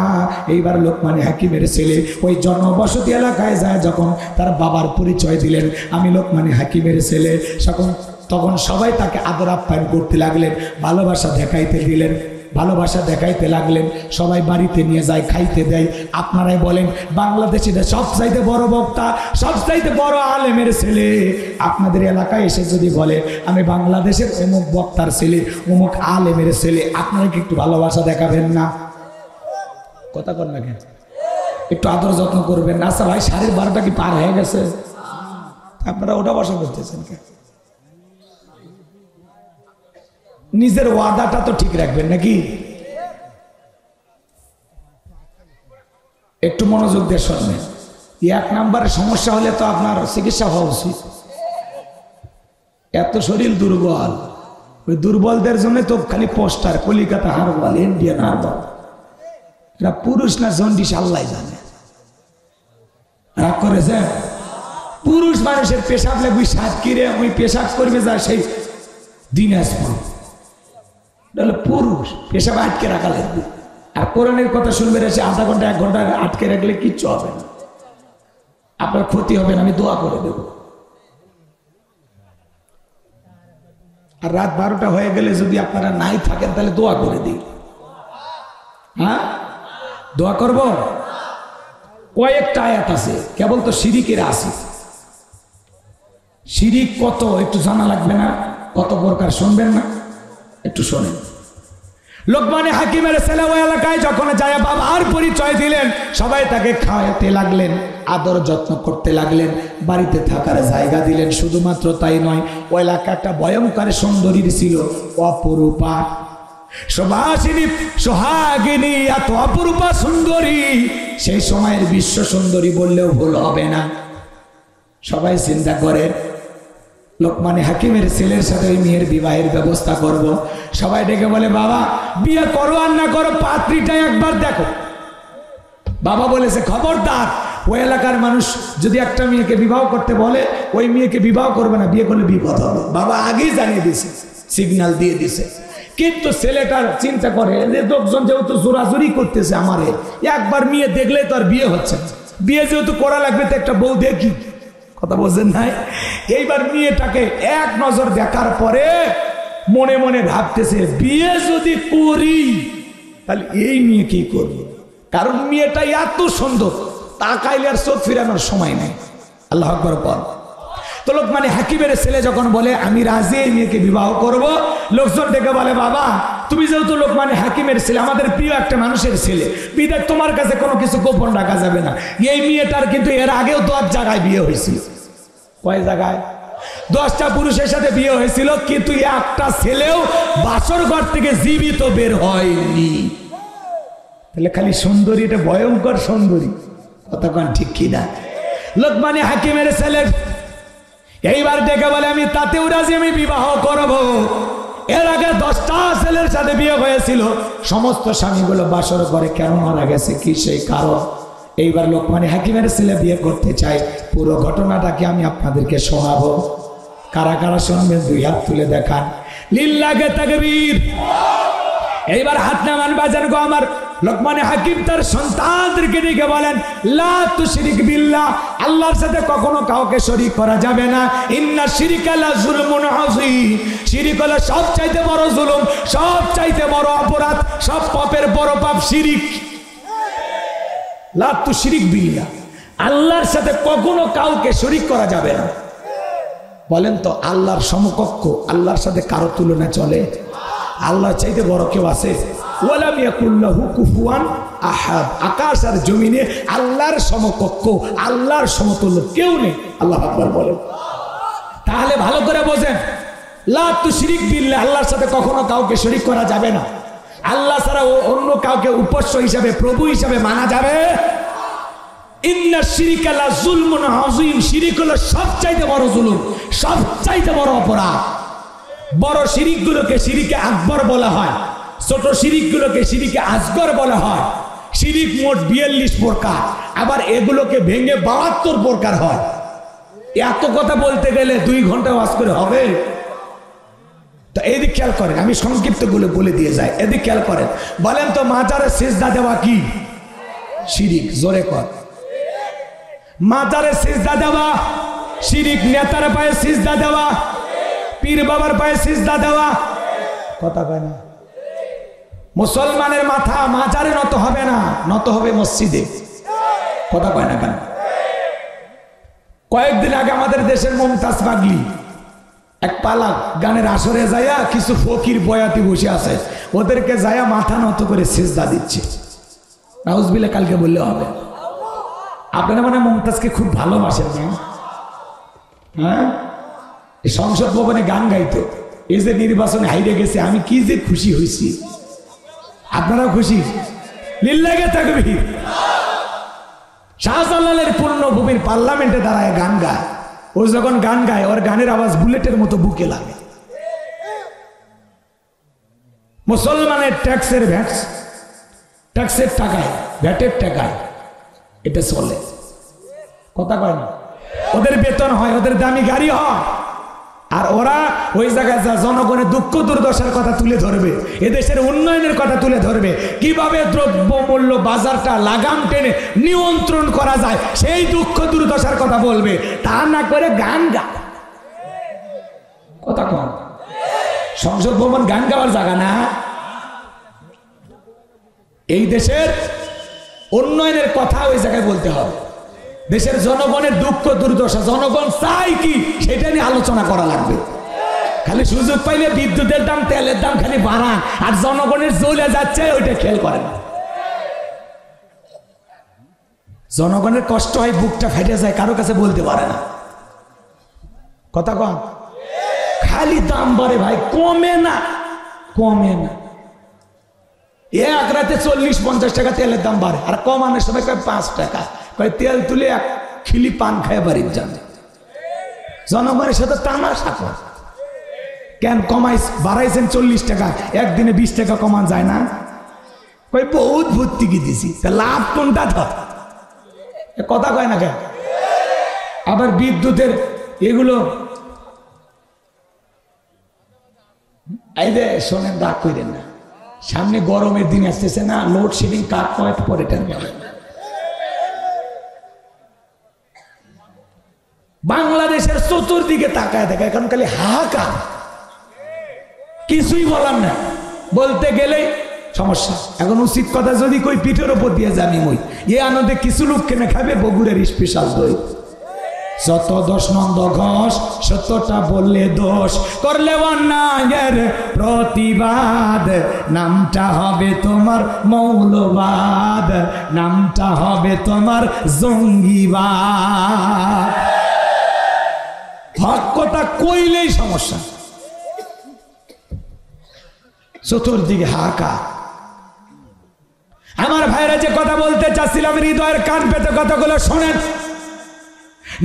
এইবার লোকমানে হাকিমের ছেলে ওই জনবসতি এলাকায় যায়, যখন তার বাবার পরিচয় দিলেন, আমি লোকমানে হাকিমের ছেলে, তখন সবাই তাকে আদর আপ্যায়ন করতে লাগলেন, ভালোবাসা দেখাইতে লাগলেন। সবাই বাড়িতে নিয়ে যায়, খাইতে দেয়। আপনারাই বলেন, বাংলাদেশিরা সবচাইতে বড় বক্তা, সবচাইতে বড় আলেমের ছেলে, আপনাদের এলাকায় এসে যদি বলে আমি বাংলাদেশের অমুক বক্তার ছেলে, অমুক আলেমের ছেলে, আপনারা কি একটু ভালোবাসা দেখাবেন না? কথা কর না কেন? একটু আদর যত্ন করবেন না? আচ্ছা ভাই, 12:30 কি পার হয়ে গেছে? আপনারা ওটা বসা করতেছেন কেন? নিজের ওয়াদাটা তো ঠিক রাখবেন নাকি? একটু মনোযোগ দিয়ে শুনবেন। 1 নম্বরের সমস্যা হলে তো আপনার চিকিৎসা হওয়া উচিত। এত শরীর দুর্বল, ওই দুর্বলদের জন্য তো খালি poster, Calcutta herbal, Indian herbal. এরা পুরুষ না জন্ডিস আল্লাহ জানে। রাগ করেছে? পুরুষ মানুষের পেশাব লাগবে সাতকিরে, ওই পেশাব করবে যা সেই দিনাজপুর, পুরুষ পেশাব আটকে রাখা লাগবে। আর কোরআনের কথা শুনবে এসে আধা ঘন্টা 1 ঘন্টা আটকে রাখলে কিচ্ছু হবে না, আপনার ক্ষতি হবে না, আমি দোয়া করে দেব। আর রাত 12টা হয়ে গেলে যদি আপনারা নাই থাকেন তাহলে দোয়া করে দিই। হ্যাঁ, দোয়া করব। কয়েকটা আয়াত আছে, কেবল তো শিরিকের আছে। শিরিক কত একটু জানা লাগবে না? কত প্রকার শুনবেন না? একটু শোনেন। লোকমানে হাকিমের ছেলে ওই এলাকায় যখন যায় বাবার পরিচয় দিলেন, সবাই তাকে খাওয়াতে লাগলেন, আদর যত্ন করতে লাগলেন, বাড়িতে থাকার জায়গা দিলেন। শুধুমাত্র তাই নয়, ওই এলাকাটা ভয়ঙ্কর সুন্দরী ছিল, অপরূপা সুবাসিনী সোহাগিনী, এত অপরূপা সুন্দরী, সেই সময়ের বিশ্ব সুন্দরী বললেও ভুল হবে না। সবাই চিন্তা করে লোকমানে হাকিমের ছেলের সাথে ওই মেয়ের বিবাহের ব্যবস্থা করব। সবাই ডেকে বলে, বাবা বিয়ে করো আর না করো, পাত্রীটা একবার দেখো। বাবা বলেছে, খবরদার, ওই এলাকার মানুষ যদি একটা মেয়েকে বিবাহ করতে বলে, ওই মেয়েকে বিবাহ করবে না, বিয়ে করলে বিপদ হবে। বাবা আগেই জানিয়ে দিছে, সিগন্যাল দিয়ে দিছে। কিন্তু ছেলেটার চিন্তা করে যে লোকজন যেহেতু জোরাজুরি করতেছে, আমারে একবার মেয়ে দেখলে তো আর বিয়ে হচ্ছে না, বিয়ে যেহেতু করা লাগবে তো একটা বউ দেখি। কথা বলছেন নাই? এইবার মেয়েটাকে এক নজর দেখার পরে মনে মনে ভাবতেছে, বিয়ে যদি করি তাহলে এই মেয়ে কি করবো, কারণ মেয়েটা এত সুন্দর, তাকাইলে আর চোখ ফিরানোর সময় নেই। আল্লাহু আকবার বল। তো লোকমানে হাকিমের ছেলে যখন বলে আমি রাজি এই মেয়েকে বিবাহ করব, লোকজন ডেকে বলে, বাবা তুমি যেহেতু লোকমানে হাকিমের ছেলে, আমাদের প্রিয় একটা মানুষের ছেলে, বিদায় তোমার কাছে কোনো কিছু গোপন রাখা যাবে না। এই মেয়েটার কিন্তু এর আগেও 10 জায়গায় বিয়ে হয়েছিল। কয় জায়গায়? 10টা পুরুষের সাথে বিয়ে হয়েছিল, কিন্তু একটা ছেলেও বাসর ঘর থেকে জীবিত বের হয়নি। তাহলে খালি সুন্দরী, এটা ভয়ঙ্কর সুন্দরী, কথা কন ঠিক কিনা? লোকমান হাকিমের ছেলে এইবার ডেকে বলে আমি তাতেও রাজি, আমি বিবাহ করব। এর আগে 10টা ছেলের সাথে বিয়ে হয়েছিল, সমস্ত স্বামীগুলো বাসর ঘরে কেন মারা গেছে, কি সেই কারণ? এইবার লোকমান হাকিমের ছেলে বিয়ে করতে চাই, পুরো ঘটনাটাকে আমি আপনাদেরকে শোনাবো। কারা কারা শুনবেন 2 হাত তুলে দেখান। লিল্লাহে তাকবীর। এইবার হাত নামান বাজান গো আমার। লোকমান হাকিম তার সন্তানদেরকে ডেকে বলেন লা তুশরিক বিল্লাহ, আল্লাহর সাথে কখনো কাউকে শরীক করা যাবে না। ইন্না শিরকা লা যুলমুন আযীম, শিরক হলো সবচাইতে বড় জুলুম, সবচাইতে বড় অপরাধ, সব পাপের বড় পাপ শিরিক। লা তুশরিক বিল্লাহ, আল্লাহর সাথে কখনো কাউকে শরীক করা যাবে না। বলেন তো আল্লাহর সমকক্ষ, আল্লাহর সাথে কারো তুলনা চলে? আল্লাহ চাইতে বড় কেউ আছে? ওয়ালাম ইয়াকুল্লাহু কুফুয়ান আহাদ, আকাশ আর জমিনে আল্লাহর সমকক্ষ, আল্লাহর সমতুল্য কেউ নেই। আল্লাহু আকবার বলেন। তাহলে ভালো করে বোঝেন, লা তুশরিক বিল্লাহ, আল্লাহর সাথে কখনো কাউকে শরীক করা যাবে না। আল্লাহ ছাড়া অন্য কাউকে উপাস্য হিসাবে, প্রভু হিসাবে মানা যাবে। ইন্না শিরকা লা যুলমুন আযীম, শিরক হলো সবচাইতে বড় জুলুম, সবচাইতে বড় অপরাধ। বড় শিরিকগুলোকে শিরিকে আকবর বলা হয়, ছোট শিরিকগুলোকে শিরিকে আসগর বলা হয়। শিরিক মোট 42 প্রকার, আবার এগুলোকে ভেঙে 72 প্রকার হয়। এত কথা বলতে গেলে 2 ঘন্টা ওয়াজ করে হবে? তো এদিক খেয়াল করেন, আমি সংক্ষিপ্ত গুলো বলে দিয়ে যাই, এদিক খেয়াল করেন। বলেন তো মাজারে সিজদা দেওয়া কি শিরিক? জোরে কর। মাজারে সিজদা দেওয়া শিরিক। নেতার পায়ে সিজদা দেওয়া, পীর বাবার পায়ে সিজদা দেওয়া, কথা কয় না? মুসলমানের মাথা মাজারে নত হবে না, নত হবে মসজিদে, কথা কয় না কেন? কয়েকদিন আগে আমাদের দেশের মুমতাজ পাগলি এক পালা গানের আসরে যায়া কিছু ফকির বয়াতি বসে আছে, ওদেরকে যায়া মাথা নত করে সিজদা দিচ্ছে। নাউজুবিল্লাহ কালকে বললে হবে। আপনারা মানে মুমতাজকে খুব ভালোবাসেন না? হ্যাঁ, এই সংসদ ভবনে গান গাইতো, এই যে নির্বাচনে হাইরে গেছে, আমি কি যে খুশি হয়েছি। আপনারাও খুশি? লিল্লাহে তাকবীর। শাহজালালের পূর্ণভূমির পার্লামেন্টে দাঁড়ায় গান গায়। ও যখন গান গায়, ওর গানের আওয়াজ বুলেটের মতো বুকে লাগে। মুসলমানের ট্যাক্সের ট্যাক্সের টাকায়, ভ্যাটের টাকায় এটা চলে, কথা কয় না? ওদের বেতন হয়, ওদের দামি গাড়ি হয়, আর ওরা ওই জায়গায় যা জনগণের দুঃখ দুর্দশার কথা তুলে ধরবে, এদেশের উন্নয়নের কথা তুলে ধরবে, কিভাবে দ্রব্য মূল্য বাজারটা লাগাম টেনে নিয়ন্ত্রণ করা যায় সেই দুঃখ দুর্দশার কথা বলবে। তা না করে গান গায়, কথা কন? সংসদ ভবন গান গাওয়ার জায়গা না। এই দেশের উন্নয়নের কথা ওই জায়গায় বলতে হবে। দেশের জনগণের দুঃখ দুর্দশা, জনগণ চাই কি সেটা নিয়ে আলোচনা করা লাগবে। খালি সুযোগ পাইলে বিদ্যুতের দাম, তেলের দাম খালি বাড়ান, আর জনগণের জ্বলে যাচ্ছে ওইটা খেয়াল করেন। জনগণের কষ্ট হয়, বুকটা ফেটে যায়, কারো কাছে বলতে পারে না, কথা কন? খালি দাম বাড়ে ভাই, কমে না, কমে না। এক রাতে 40-50 টাকা তেলের দাম বাড়ে, আর কমানোর সময় 5 টাকা। তেল তুলে 1 খিলি পান খায় বাড়ির যান। জনগণের সাথে তামাশা কর। কেন বাড়াইছেন 40 টাকা, একদিনে 20 টাকা কমান যায় না? বহুত ভর্তিকি দিছি, লাভ কোনটা? ধর কথা কয় না কেন? আবার বিদ্যুতের এগুলো এই যে শোনেন, রাগ করেন না, সামনে গরমের দিন আসতেছে না, লোডশেডিং কাট পয়েন্ট পরে টানবে। বাংলাদেশের চতুর্দিকে তাকায় দেখা, এখন খালি হাহাকার, কিছুই বলার না, বলতে গেলে সমস্যা। এখন উচিত কথা যদি কই, পিঠের ওপর দিয়ে জানি মই, এ আনন্দে কিছু লোক কেনে খাবে বগুড়ের স্পেশাল দই। যত দোষ মন্দ ঘষ, সত্যটা বললে দোষ, করলে অন্যায়ের প্রতিবাদ, নামটা হবে তোমার মৌলবাদ, নামটা হবে তোমার জঙ্গিবাদ। হক কথা কইলেই সমস্যা, চতুর্দিকে হাকা। আমার ভাইরা যে কথা বলতে চাচ্ছিলাম, হৃদয়ের কান পেতে কথাগুলো শোনেন।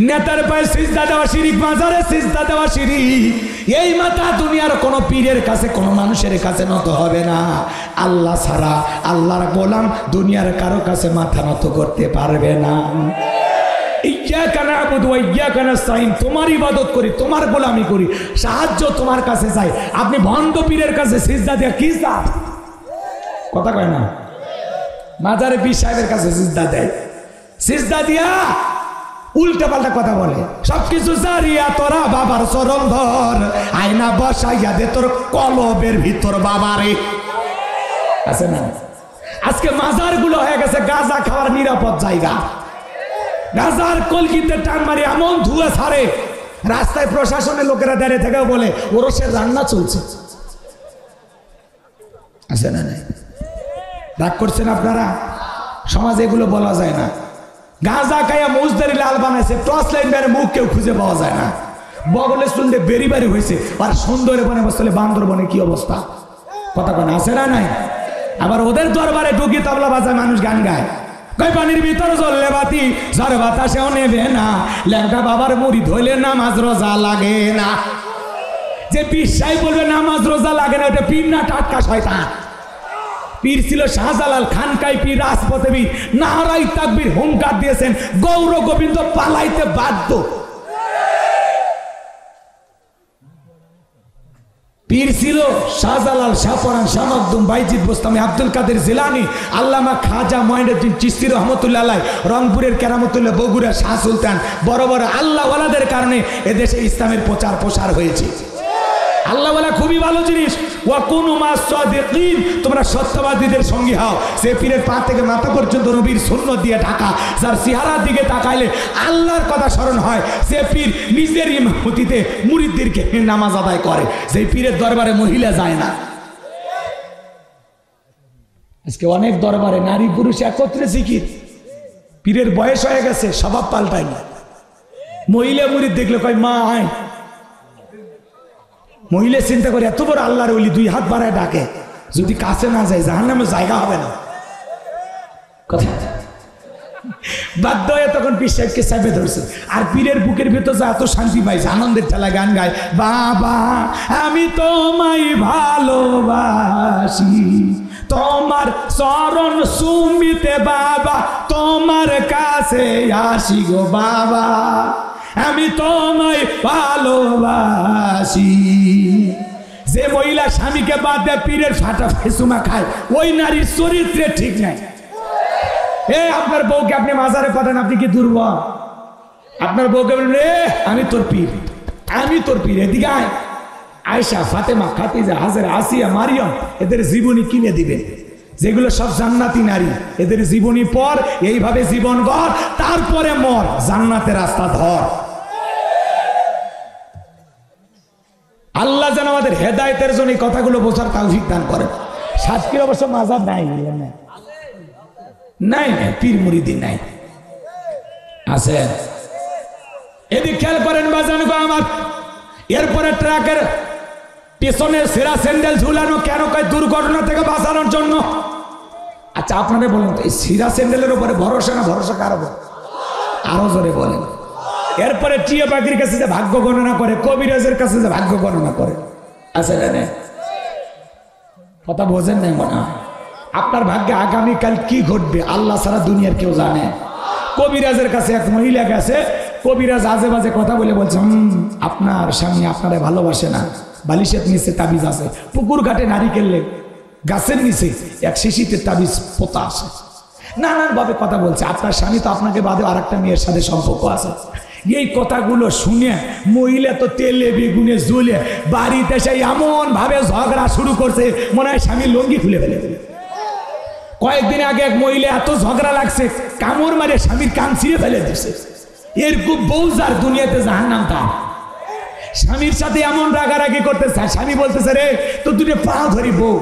নেতার পায়ে সিজদা দেওয়া শিরিক, মাজারে সিজদা দেওয়া শিরিক। এই মাথা দুনিয়ার কোন পীরের কাছে, কোন মানুষের কাছে নত হবে না। আল্লাহ ছাড়া, আল্লাহর গোলাম দুনিয়ার কারো কাছে মাথা নত করতে পারবে না। ইয়্যাকা না'বুদু ওয়া ইয়্যাকা নাস্তাঈন, তোমার ইবাদত করি, তোমার গোলামি করি, সাহায্য তোমার কাছে চাই। আপনি ভণ্ড পীরের কাছে সিজদা দেয়া কি চান? কথা কয় না। মাজারে পীর সাহেবের কাছে সিজদা দেয়, সিজদা দিয়া উল্টা পাল্টা কথা বলে। সবকিছু জারিয়া তোরা বাবার চরণ ধর, আয়না বসাইয়া দে তোর কলবের ভিতর বাবারে। আছে না? আজকে মাজার গুলো হয়ে গেছে গাঁজা খাওয়ার নিরাপদ জায়গা। গাঁজার কলকিতে টান মারি এমন ধুয়ে ছাড়ে, রাস্তায় প্রশাসনের লোকেরা দাঁড়িয়ে থেকে বলে ওরসের রান্না চলছে। আছে না? নাই? রাগ করছেন আপনারা? সমাজে এগুলো বলা যায় না। গাঁজা খাইয়া মজদারি লাল বানাইছে, টর্চ লাইট বেড়ে মুখ কেউ খুঁজে পাওয়া যায় না। বগলে শুনলে বেরি বাড়ি হয়েছে, আর সুন্দরে বনে বসলে বান্দরবনে কি অবস্থা? কথা কেন? আছে না? নাই? আবার ওদের দরবারে ঢুকি তবলা বাজায়, মানুষ গান গায়, কয় পানির ভিতর জ্বললে বাতি, ঝড় বাতাসেও নেবে না, ল্যাংটা বাবার মুড়ি ধইলে নামাজ রোজা লাগে না। যে বিশ্বাই বলবে নামাজ রোজা লাগে না, ওটা পীর না টাটকা শয়তান। পীর ছিল শাহজালাল, খানকাই পীর, রাজপথে পীর, নারাই তাকবীর হুঙ্কার দিয়েছেন, গৌর গোবিন্দ পালাইতে বাধ্য। পীর ছিল শাহজালাল, শাহপরান, শাহ মখদুম, বাইজিদ বোস্তামি, আব্দুল কাদের জিলানী, আল্লামা খাজা মঈনুদ্দিন চিশতি রহমতুল্লাহ আলাইহ, রংপুরের কেরামতুল্লাহ, বগুড়া শাহ সুলতান। বড় বড় আল্লাহওয়ালাদের কারণে এদেশে ইসলামের প্রচার প্রসার হয়েছে। আল্লাহওয়ালা খুবই ভালো জিনিস। ওয়াকুনু মাস সাদিকিন, তোমরা সত্যবাদীদের সঙ্গী হও। সে পীরের পা থেকে মাথা পর্যন্ত নবীর সুন্নাত দিয়ে ঢাকা, যার চেহারার দিকে তাকাইলে আল্লাহর কথা স্মরণ হয়। সে পীর নিজের ইমামতিতে মুরিদদেরকে নামাজ আদায় করে। সেই পীরের দরবারে মহিলা যায় না। আজকে অনেক দরবারে নারী পুরুষ একত্রে জিকির। পীরের বয়স হয়ে গেছে, স্বভাব পাল্টায় না। মহিলা মুরিদ দেখলে কয় মা আয়। মহিলা চিন্তা করে এত বড় আল্লাহর ওলি, দুই হাত বাড়ায় ডাকে, যদি কাছে না যায় জাহান্নামে জায়গা হবে না। বাধ্য হয়ে তখন পীর সাহেবকে চাপে ধরছে। আর পীরের বুকের ভিতর যা এত শান্তি পাইছে, আনন্দের ঠেলা গান গায়, বাবা আমি তোমায় ভালোবাসি, তোমার চরণ সুমিতে বাবা, তোমার কাছে আসি গো বাবা, আমি তোমায় ভালোবাসি। যে মহিলা স্বামীকে বাদ দেয় পীরের ফাটা ফেসুমা খায়, ওই নারীর চরিত্রে ঠিক নাই। আপনার বউকে আপনি মাজারে পাঠান, আপনি কি দুর্বল? আপনার বউকে বলেন রে আমি তোর পীর, আমি তোর পীর, এদিকে আয়। আয়েশা, ফাতেমা, খাদিজা, হাজেরা, আসিয়া, মারিয়ম, এদের জীবনী কিনে দিবেন। যেগুলো সব জান্নাতি নারী, এদের জীবনী পর, এইভাবে জীবন গড়, তারপরে মর, জান্নাতের রাস্তা ধর। আল্লাহ যেন আমাদের হেদায়েতের জন্য এই কথাগুলো বোঝার তৌফিক দান করেন। সাতক্ষীর অবশ্য মাজার নাই, নাই নাই, পীর মুরিদি নাই। আছে এদিক খেয়াল করেন বাজান গো আমার। এরপরে ট্রাকের পেছনে সেরা স্যান্ডেল ঝুলানো কেন? কয় দুর্ঘটনা থেকে বাঁচানোর জন্য। আচ্ছা আপনারা বলেন তো, এই সিরা স্যান্ডেলের উপরে ভরসা না ভরসা কার উপর? আরো জোরে বলেন। এরপরে টিয়া পাখির কাছে যে ভাগ্য গণনা করে, কবিরাজের কাছে যে ভাগ্য গণনা করে, আছে না? কথা বোঝেন নাই মনে হয়। আপনার ভাগ্যে আগামীকাল কি ঘটবে আল্লাহ ছাড়া দুনিয়ার কেউ জানে। কবিরাজের কাছে এক মহিলা গেছে, কবিরাজ আজে বাজে কথা বলে বলছে আপনার স্বামী আপনারে ভালোবাসে না, বালিশের নিচে তাবিজ আছে, পুকুর ঘাটে নারিকেল গাছের নিচে এক শিশিতে তাবিজ পোতা আছে, নানান ভাবে কথা বলছে। আপনার স্বামী তো আপনাকে বাদে আর একটা মেয়ের সাথে সম্পর্ক আছে। এই কথাগুলো শুনে মহিলা তো তেলে বেগুনে জ্বলে বাড়িতে এসে এমন ভাবে ঝগড়া শুরু করছে, মনে হয় স্বামী লঙ্গি খুলে ফেলে। কয়েকদিন আগে এক মহিলা এত ঝগড়া লাগছে, কামড় মারে স্বামীর কান ছিঁড়ে ফেলে দিচ্ছে। এরকম বউ যার দুনিয়াতে জাহান্নাম তার। স্বামীর সাথে এমন রাগারাগি করতেছে, স্বামী বলতেছে রে তো দুটো পা ধরি বউ,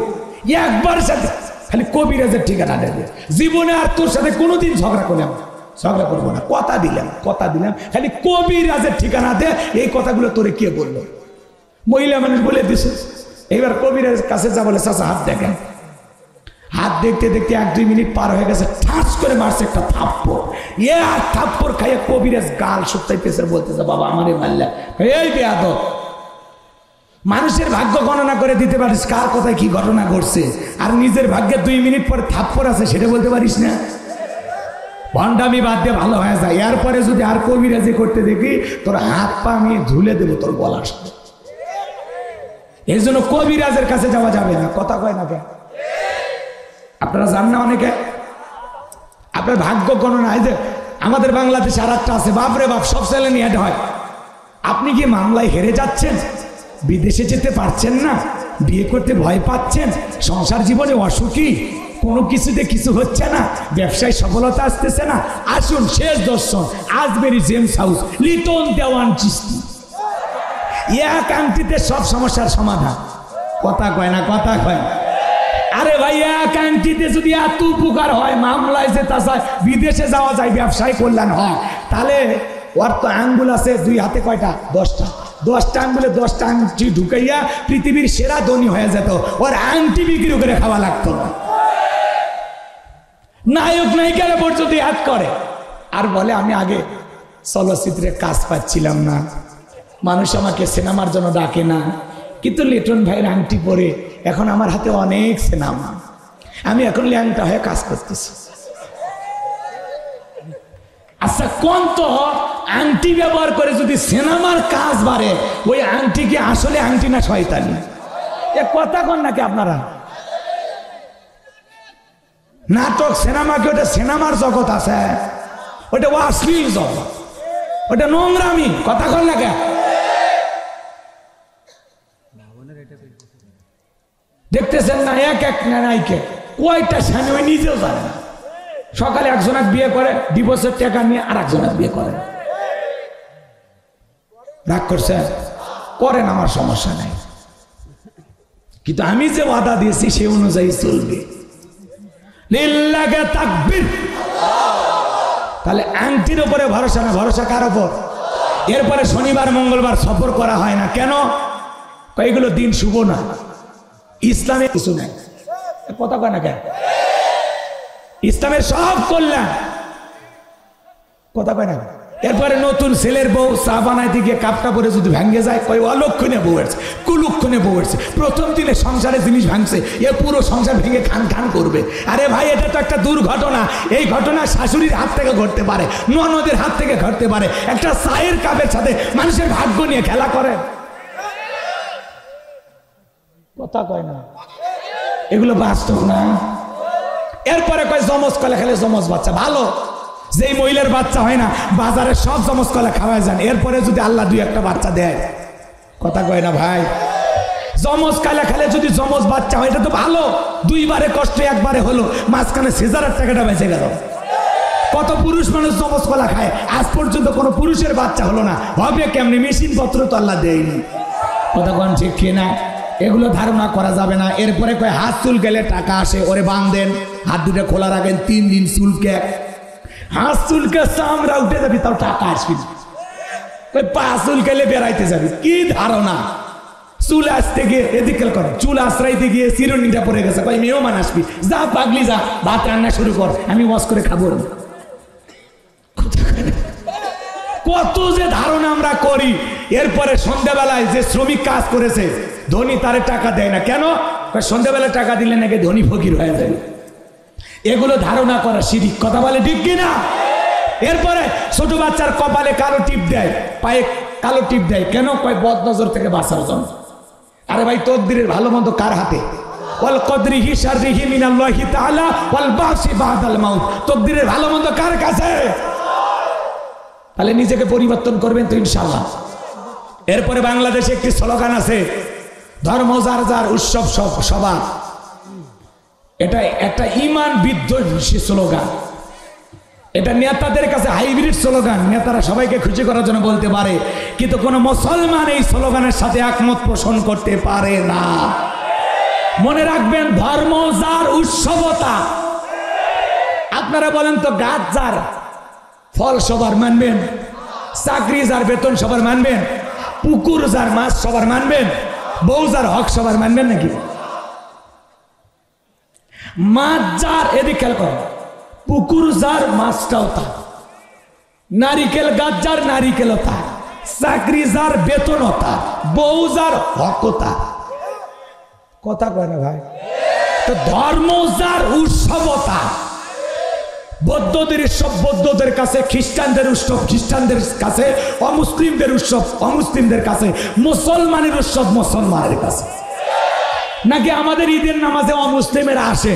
একবার সাথে খালি কবিরাজের ঠিকানা দেবে, জীবনে আর তোর সাথে কোনোদিন ঝগড়া করলাম, ঝগড়া করবো না, কথা দিলাম খালি কবিরাজের ঠিকানা দে, এই কথাগুলো তোরে কে বললো? মহিলা মানুষ বলে দিছে। এইবার কবিরাজের কাছে যা বলে, চাচা হাত দেখেন। হাত দেখতে দেখতে 1-2 মিনিট পার হয়ে গেছে, ঠাস করে মারছে একটা থাপ্পড়। আর থাপ্পড় খাইয়ে কবিরাজ গাল শুকাইতেছে, বলতেছে বাবা আমারে মারলা। এই বেয়াদব, মানুষের ভাগ্য গণনা করে দিতে পারিস কার কোথায় কি ঘটনা ঘটছে, আর নিজের ভাগ্যে 2 মিনিট পরে থাপ্পড় আছে সেটা বলতে পারিস না? ভণ্ডামি বাদ দিয়ে ভালো হয়ে যায়। এরপরে যদি আর কবিরাজি করতে দেখি, তোর হাত পা আমি ঝুলে দেবো তোর গলার সাথে। এই জন্য কবিরাজের কাছে যাওয়া যাবে না। কথা কয় না কেন? আপনারা জান না অনেকে আপনার ভাগ্য গণনা। এই যে আমাদের বাংলাদেশে আর একটা আছে, বাপরে বাপ, সব ছেলে নিয়ে হয়। আপনি কি মামলায় হেরে যাচ্ছেন? বিদেশে যেতে পারছেন না? বিয়ে করতে ভয় পাচ্ছেন? সংসার জীবনে অসুখী? কোনো কিছুতে কিছু হচ্ছে না? ব্যবসায় সফলতা আসতেছে না? আসুন শেষ দর্শন, আজমেরি জেমস হাউস, লিটন দেওয়ান চিস্তি। এক আংটিতে সব সমস্যার সমাধান। কথা কয় না? কথা কয়। আরে ভাই, এক আংটিতে যদি এত উপকার হয়, মামলায় যেতে চায়, বিদেশে যাওয়া যায়, ব্যবসায় কল্যাণ হয়, তাহলে ওর তো আঙ্গুল আছে 2 হাতে কয়টা? 10টা। 10টা আঙ্গুলে 10টা আংটি ঢুকাইয়া পৃথিবীর সেরা ধনী হয়ে যেত। ওর আংটি বিক্রি করে খাওয়া লাগতো না। নায়ক নায়িকারা পর্যন্ত হাত করে আর বলে আমি আগে চলচ্চিত্রে কাজ পাচ্ছিলাম না, মানুষ আমাকে সিনেমার জন্য ডাকে না, কিন্তু লিটন ভাইয়ের আংটি পরে এখন আমার হাতে অনেক সিনেমা, আমি এখন ল্যাংটা হয়ে কাজ করতেছি। আচ্ছা কোন তো আংটি ব্যবহার করে যদি সিনেমার কাজ বাড়ে, ওই আংটি কি আসলে আংটি না শয়তানি? এ কথা কন নাকি আপনারা? নাটক সিনেমা কি ওটা সিনেমার জগৎ আছে? ওটা অশ্লীল জগৎ, ওটা নোংরামি। কথা কন না কে? দেখতেছেন না এক এক নাইকে কয়টা স্বামী ওই নিজেও জানে না। সকালে একজনের বিয়ে করে, ডিভোর্সের টাকা নিয়ে আর একজনের বিয়ে করে। রাগ করছে? করেন, আমার সমস্যা নাই, কিন্তু আমি যে ওয়াদা দিয়েছি সে অনুযায়ী চলবে। লিল্লাহি তাকবীর। তাহলে আংটির উপরে ভরসা না, ভরসা কার উপর? এরপরে শনিবার মঙ্গলবার সফর করা হয় না কেন? এগুলো দিন শুভ না, ইসলামে কিছু নাই। কথা কয় না কেন? ইসলামের সব কল্যাণ। কথা কয় না? এরপরে নতুন ছেলের বউ চা বানাইতে গিয়ে কাপটা পরে যদি ভেঙে যায়, কয় অলক্ষণে বউ এসছে, কুলক্ষণে বউ এসছে, প্রথম দিনে সংসারে জিনিস ভাঙছে, এ পুরো সংসার ভেঙে খান খান করবে। আরে ভাই, এটা তো একটা দুর্ঘটনা। এই ঘটনা শাশুড়ির হাত থেকে ঘটতে পারে, ননদের হাত থেকে ঘটতে পারে। একটা চায়ের কাপের সাথে মানুষের ভাগ্য নিয়ে খেলা করে। কথা কয় না? এগুলো বাস্তব না। এরপরে কয় জমজ কলা খেলে জমজ বাচ্চা ভালো। যেই মহিলার বাচ্চা হয় না, বাজারে সব জমজ কলা খাওয়ায় যান, এরপরে যদি আল্লাহ 2-1টা বাচ্চা দেয়। কথা কয় না ভাই? জমজ কলা খেলে যদি জমজ বাচ্চা হয়, এটা তো ভালো। 2বারে কষ্ট 1বারে হলো, মাঝখানে সিজারের টাকাটা বেঁচে গেল। কত পুরুষ মানুষ জমজ কলা খায়, আজ পর্যন্ত কোনো পুরুষের বাচ্চা হলো না। হবে কেমনি? মেশিন পত্র তো আল্লাহ দেয়নি। কথা কন ঠিক কিনা? এগুলো ধারণা করা যাবে না। এরপরে কয় হাত চুল গেলে টাকা আসে, ওরে বাঁধেন, হাত দুটো খোলা রাখেন, 3 দিন চুলকে, হাত চুলকে চামড়া উঠে যাবি, তাও টাকা আসবি। পা চুল গেলে বেড়াইতে যাবি, কি ধারণা? চুল আসতে গিয়ে এদিকে করে, চুল আশ্রাইতে গিয়ে চিরুনিটা পড়ে গেছে, কই মেহমান আসবি, যা পাগলি যা, ভাত রান্না শুরু কর, আমি ওয়াশ করে খাবো। কত যে ধারণা আমরা করি। এরপরে সন্ধ্যাবেলায় যে শ্রমিক কাজ করেছে, ধনী তারে টাকা দেয় না কেন? সন্ধ্যাবেলায় টাকা দিলে নাকি ধনী ফকির হয়ে যাবে। এগুলো ধারণা করা শিরিক। কথা বলে ঠিক কিনা? এরপরে ছোট বাচ্চার কপালে কালো টিপ দেয়, পায়ে কালো টিপ দেয় কেন? কয় বদ নজর থেকে বাঁচার জন্য। আরে ভাই, তকদিরের ভালো মন্দ কার হাতে? ওয়াল কদরিহি শাররিহি মিনাল্লাহি তাআলা ওয়াল বাসি বাদাল মাউত। তকদিরের ভালো মন্দ কার কাছে? তাহলে নিজেকে পরিবর্তন করবেন তো ইনশাআল্লাহ। এরপরে বাংলাদেশে একটি স্লোগান আছে, ধর্ম যার যার উৎসব সবার। এটা একটা ইমান বিদ্বেষী স্লোগান। এটা নেতাদের কাছে হাইব্রিড স্লোগান। নেতারা সবাইকে খুশি করার জন্য বলতে পারে, কিন্তু কোন মুসলমান এই স্লোগানের সাথে একমত পোষণ করতে পারে না। মনে রাখবেন, ধর্ম যার উৎসবতা। আপনারা বলেন তো গাছ যার, ফল সবার মানবেন? চাকরি যার বেতন সবার মানবেন? পুকুর যার মাছ সবার মানবেন? বউ যার হক সবার মানবেন নাকি? মাছ যার, এদিকে খেয়াল করো, পুকুর যার মাছটাও তার, নারিকেল গাছ যার নারিকেলও তার, চাকরি যার বেতনও তার, বউ যার হকও তার। কথা কয় না ভাই? তো ধর্ম যার উৎসবও তার। বৌদ্ধদের উৎসব বৌদ্ধদের কাছে, খ্রিস্টানদের উৎসব খ্রিস্টানদের কাছে, অমুসলিমদের উৎসব অমুসলিমদের কাছে, মুসলমানের উৎসব মুসলমানের কাছে। নাকি আমাদের ঈদের নামাজে অমুসলিমেরা আসে,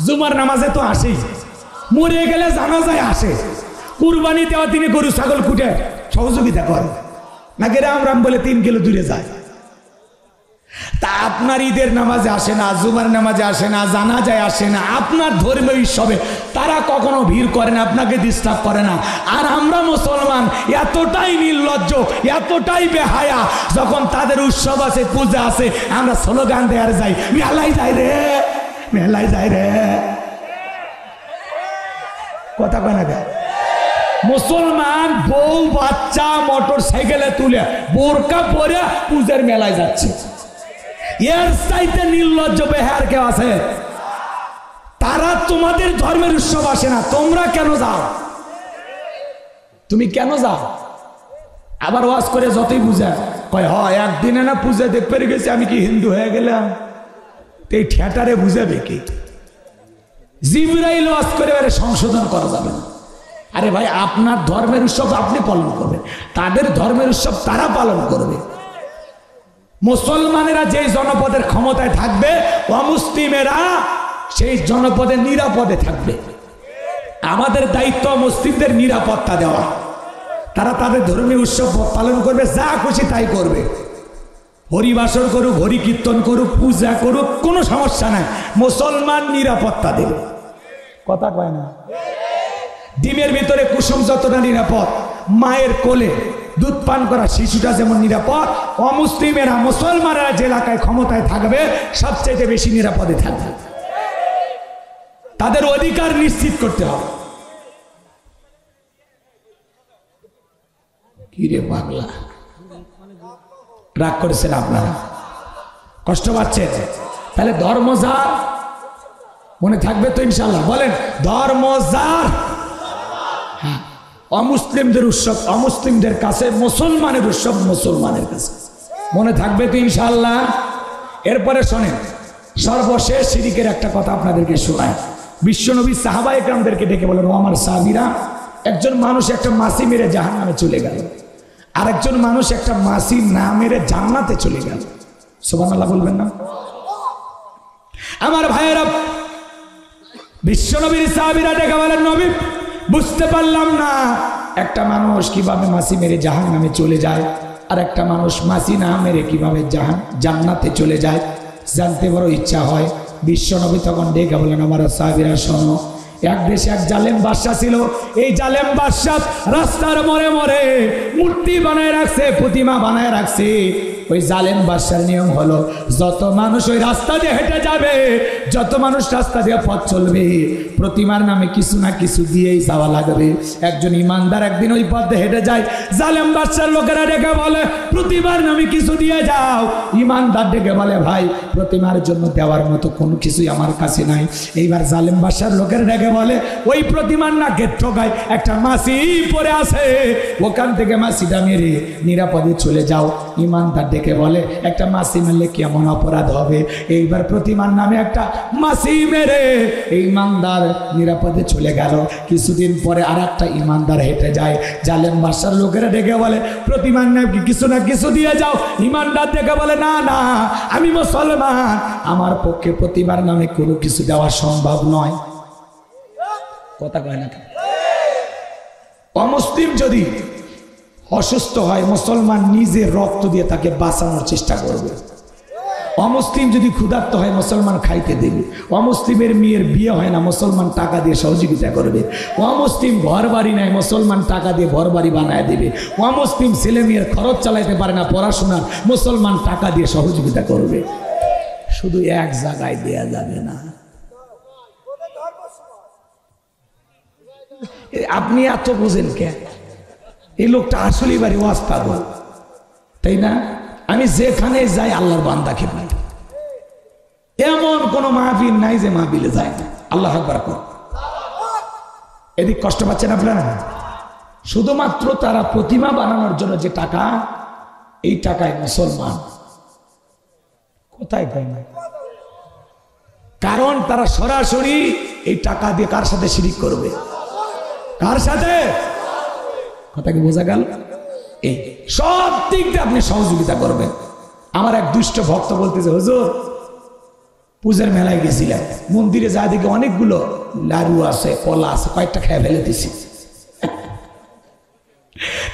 জুমার নামাজে তো আসেই, মরে গেলে জানাজায় আসে, কুরবানি দেওয়া তিনি গরু ছাগল কুটে সহযোগিতা করে, নাকি রাম রাম বলে 3 কিলো দূরে যায়। তা আপনার ঈদের নামাজে আসে না, জুমার নামাজে আসে না, জানাজায় আসে না, আপনার ধর্মীয় উৎসবে তারা কখনো ভিড় করে না, আপনাকে ডিস্টার্ব করে না। আর আমরা মুসলমান এতটাই নির্লজ্জ, এতটাই বেহায়া, যখন তাদের উৎসব আছে, পূজা আছে, আমরা স্লোগান দেওয়ার যাই, মেলায় যাই রে, মেলায় যাই রে। কথা কয় না? মুসলমান বউ বাচ্চা মোটর সাইকেলে তুলে বোরকা পরে পূজার মেলায় যাচ্ছে। এর চাইতে নির্লজ্জ বেহার কেউ আছে? তারা তোমাদের ধর্মের উৎসব আসে না, তোমরা কেন যাও? তুমি কেন যাও? আবার ওয়াজ করে যতই বুঝা কয়, হয় একদিনে না পূজা দেখতে পেরে গেছি, আমি কি হিন্দু হয়ে গেলাম? এই ঠেটারে বুঝাবে কি? জিবরাইল ওয়াজ করে সংশোধন করা যাবে না। আরে ভাই, আপনার ধর্মের উৎসব আপনি পালন করবেন, তাদের ধর্মের উৎসব তারা পালন করবে। মুসলমানেরা যেই জনপদের ক্ষমতায় থাকবে, অমুসলিমেরা সেই জনপদের নিরাপদে থাকবে। আমাদের দায়িত্ব মুসলিমদের নিরাপত্তা দেওয়া। তারা তাদের ধর্মীয় উৎসব পালন করবে, যা খুশি তাই করবে, হরিবাসর করুক, হরি কীর্তন করুক, পূজা করুক, কোনো সমস্যা নাই, মুসলমান নিরাপত্তা দেবে। কথা কয় না? ডিমের ভিতরে কুসুম যতটা নিরাপদ, মায়ের কোলে দুধ পান করা শিশুটা যেমন নিরাপদ, অমুসলিমেরা মুসলমানরা যে এলাকায় ক্ষমতায় থাকবে সবচেয়ে বেশি নিরাপদে থাকবে। তাদের অধিকার নিশ্চিত করতে হবে। কি রে পাগলা, রাগ করেছেন আপনারা? কষ্ট পাচ্ছেন? তাহলে ধর্ম যার, মনে থাকবে তো ইনশাল্লাহ? বলেন, ধর্ম যার। হ্যাঁ, অমুসলিমদের উৎসব অমুসলিমদের কাছে, মুসলমানের উৎসব মুসলমানের কাছে। মনে থাকবে তো ইনশাল্লাহ? এরপরে শোনেন, সর্বশেষ শিরিকের একটা কথা আপনাদেরকে শোনায়। বিশ্বনবী সাহাবা একরামদেরকে ডেকে বলেন, ও আমার সাহাবীরা, একজন মানুষ একটা মাছি মেরে জাহান্নামে চলে গেল, আর একজন মানুষ একটা মাছি না মেরে জান্নাতে চলে গেল। সুবহানাল্লাহ বলবেন না? আমার ভাইয়েরা, বিশ্বনবীর সাহাবীরা ডেকে বলেন, নবী বুঝতে পারলাম না একটা মানুষ কিভাবে মাছি মেরে জাহান্নামে চলে যায়, আর একটা মানুষ মাছি না মেরে কিভাবে জান্নাতে চলে যায়, জানতে বড় ইচ্ছা হয়। বিশ্বনবী তখন ডেকে বলেন, আমার সাহাবীরা শোনো, এক দেশে এক জালেম বাদশা ছিল। এই জালেম বাদশা রাস্তার মোড়ে মোড়ে মূর্তি বানায় রাখছে, প্রতিমা বানায় রাখছে। ওই জালেম বাদশার নিয়ম হলো, যত মানুষ ওই রাস্তা দিয়ে হেঁটে যাবে, যত মানুষ রাস্তা দিয়ে পথ চলবে, প্রতিমার নামে কিছু না কিছু দিয়েই যাওয়া লাগবে। একজন ইমানদার একদিন ওই পথে হেঁটে যায়, জালেম বাদশার লোকেরা ডেকে বলে, প্রতিমার নামে কিছু দিয়ে যাও। ইমানদার ডেকে বলে, ভাই প্রতিমার জন্য দেওয়ার মতো কোনো কিছুই আমার কাছে নাই। এইবার জালেম বাদশার লোকেরা ডেকে বলে, ওই প্রতিমার নাকে ঠোকায় একটা মাছি পড়ে আছে, ওখান থেকে মাছিটা মেরে নিরাপদে চলে যাও। ইমানদার ডেকে বলে, একটা মাছি মারলে কি এমন অপরাধ হবে? এইবার প্রতিমার নামে একটা মাছি মেরে এই ইমানদার নিরাপদে চলে গেল। কিছুদিন পরে আর একটা ইমানদার হেঁটে যায়, জালেম বাদশার লোকেরা ডেকে বলে, প্রতিমার নামে কিছু না কিছু দিয়ে যাও। ইমানদার ডেকে বলে, না না, আমি মুসলমান, আমার পক্ষে প্রতিমার নামে কোনো কিছু দেওয়া সম্ভব নয়। কথা কয় না? অমুসলিম যদি অসুস্থ হয়, মুসলমান নিজের রক্ত দিয়ে তাকে বাঁচানোর চেষ্টা করবে। অমুসলিম যদি ক্ষুধার্ত হয়, মুসলমান খাইতে দেবে। অমুসলিমের মেয়ের বিয়ে হয় না, মুসলমান টাকা দিয়ে সহযোগিতা করবে। অমুসলিম ঘর বাড়ি নেয়, মুসলমান টাকা দিয়ে ঘর বাড়ি বানায় দেবে। অমুসলিম ছেলে মেয়ের খরচ চালাইতে পারে না পড়াশোনার, মুসলমান টাকা দিয়ে সহযোগিতা করবে। শুধু এক জায়গায় দেয়া যাবে না। আপনি এত বুঝেন কে? এই লোকটা আসলে বাড়ি ওয়াজ পাগল, তাই না? আমি যেখানে যাই আল্লাহর বান্দাকে পাই, এমন কোন মাহফিল নাই যে মাহফিলে যায় না। আল্লাহ আকবার কর। এদিক কষ্ট পাচ্ছেন আপনারা? শুধুমাত্র তারা প্রতিমা বানানোর জন্য যে টাকা, এই টাকায় মুসলমান কোথায় পায় না, কারণ তারা সরাসরি এই টাকা দিয়ে কার সাথে শিরিক করবে? কার সাথে? কথা কি বোঝা গেল? এই সব দিক দিয়ে আপনি সহযোগিতা করবেন। আমার এক দুষ্ট ভক্ত বলতেছে, হুজুর পূজার মেলায় গেছিলাম, মন্দিরে যা দেখে অনেকগুলো লাড়ু আছে, কলা আছে, কয়েকটা খেয়ে ফেলে দিছি।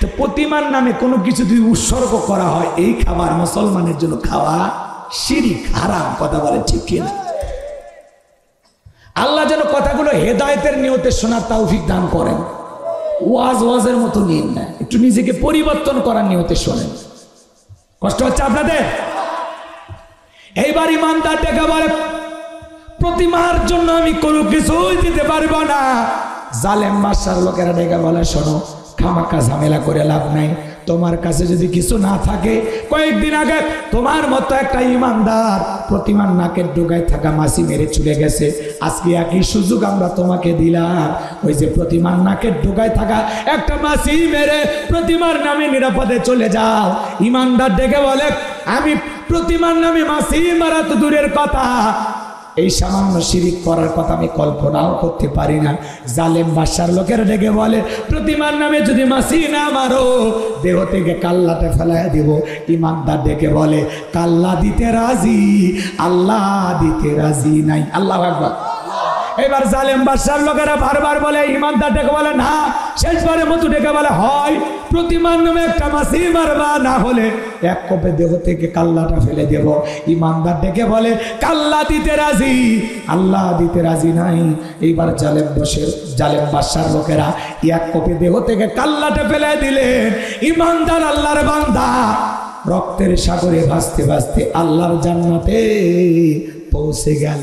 তো প্রতিমার নামে কোনো কিছু যদি উৎসর্গ করা হয়, এই খাবার মুসলমানের জন্য খাওয়া শিরিক, হারাম। কথা বলে ঠিক কিনা? আল্লাহ যেন কথাগুলো হেদায়েতের নিয়তে শোনার তৌফিক দান করেন। ওয়াজের মতো নিন না, একটু নিজেকে পরিবর্তন করার নিয়তে শোনেন। কষ্ট হচ্ছে আপনাদের? এইবার ইমানদার ডেকে বলে, প্রতিমার জন্য আমি কোনো কিছুই দিতে পারবো না। জালেম বাদশার লোকেরা ডেকে বলে, শোনো, খামাখা ঝামেলা করে লাভ নাই। তোমার কাছে যদি কিছু না থাকে, কয়েকদিন আগে তোমার মতো একটা ইমানদার প্রতিমার নাকের ডোগায় থাকা মাছি মেরে চলে গেছে। আজকে একই সুযোগ আমরা তোমাকে দিলাম, ওই যে প্রতিমার নাকের ডোগায় থাকা একটা মাছি মেরে প্রতিমার নামে নিরাপদে চলে যাও। ইমানদার ডেকে বলে, আমি প্রতিমার নামে মাছি মারা তো দূরের কথা, এই সামান্য শিরিক করার কথা আমি কল্পনাও করতে পারি না। জালেম বাদশার লোকের ডেকে বলে, প্রতিমার নামে যদি মাছি না মারো, দেহ থেকে কাল্লাটা ফেলাইয়া দিব। ইমানদার ডেকে বলে, কাল্লা দিতে রাজি, আল্লাহ দিতে রাজি নাই। আল্লাহু আকবার। এবার জালেম বাদশার লোকেরা বারবার বলে, ইমানদার ডেকে বলে, না, শেষবারের মতো ডেকে বলে, হয় প্রতিমার নামে একটা মাছি মারবা, না হলে এক কোপে দেহ থেকে কাল্লাটা ফেলে দেব। ইমানদার ডেকে বলে, কাল্লা দিতে রাজি, আল্লাহ দিতে রাজি নাই। এইবার জালেম বাদশার লোকেরা এক কোপে দেহ থেকে কাল্লাটা ফেলে দিলেন। ইমানদার আল্লাহর বান্দা রক্তের সাগরে ভাসতে ভাসতে আল্লাহর জান্নাতে পৌঁছে গেল।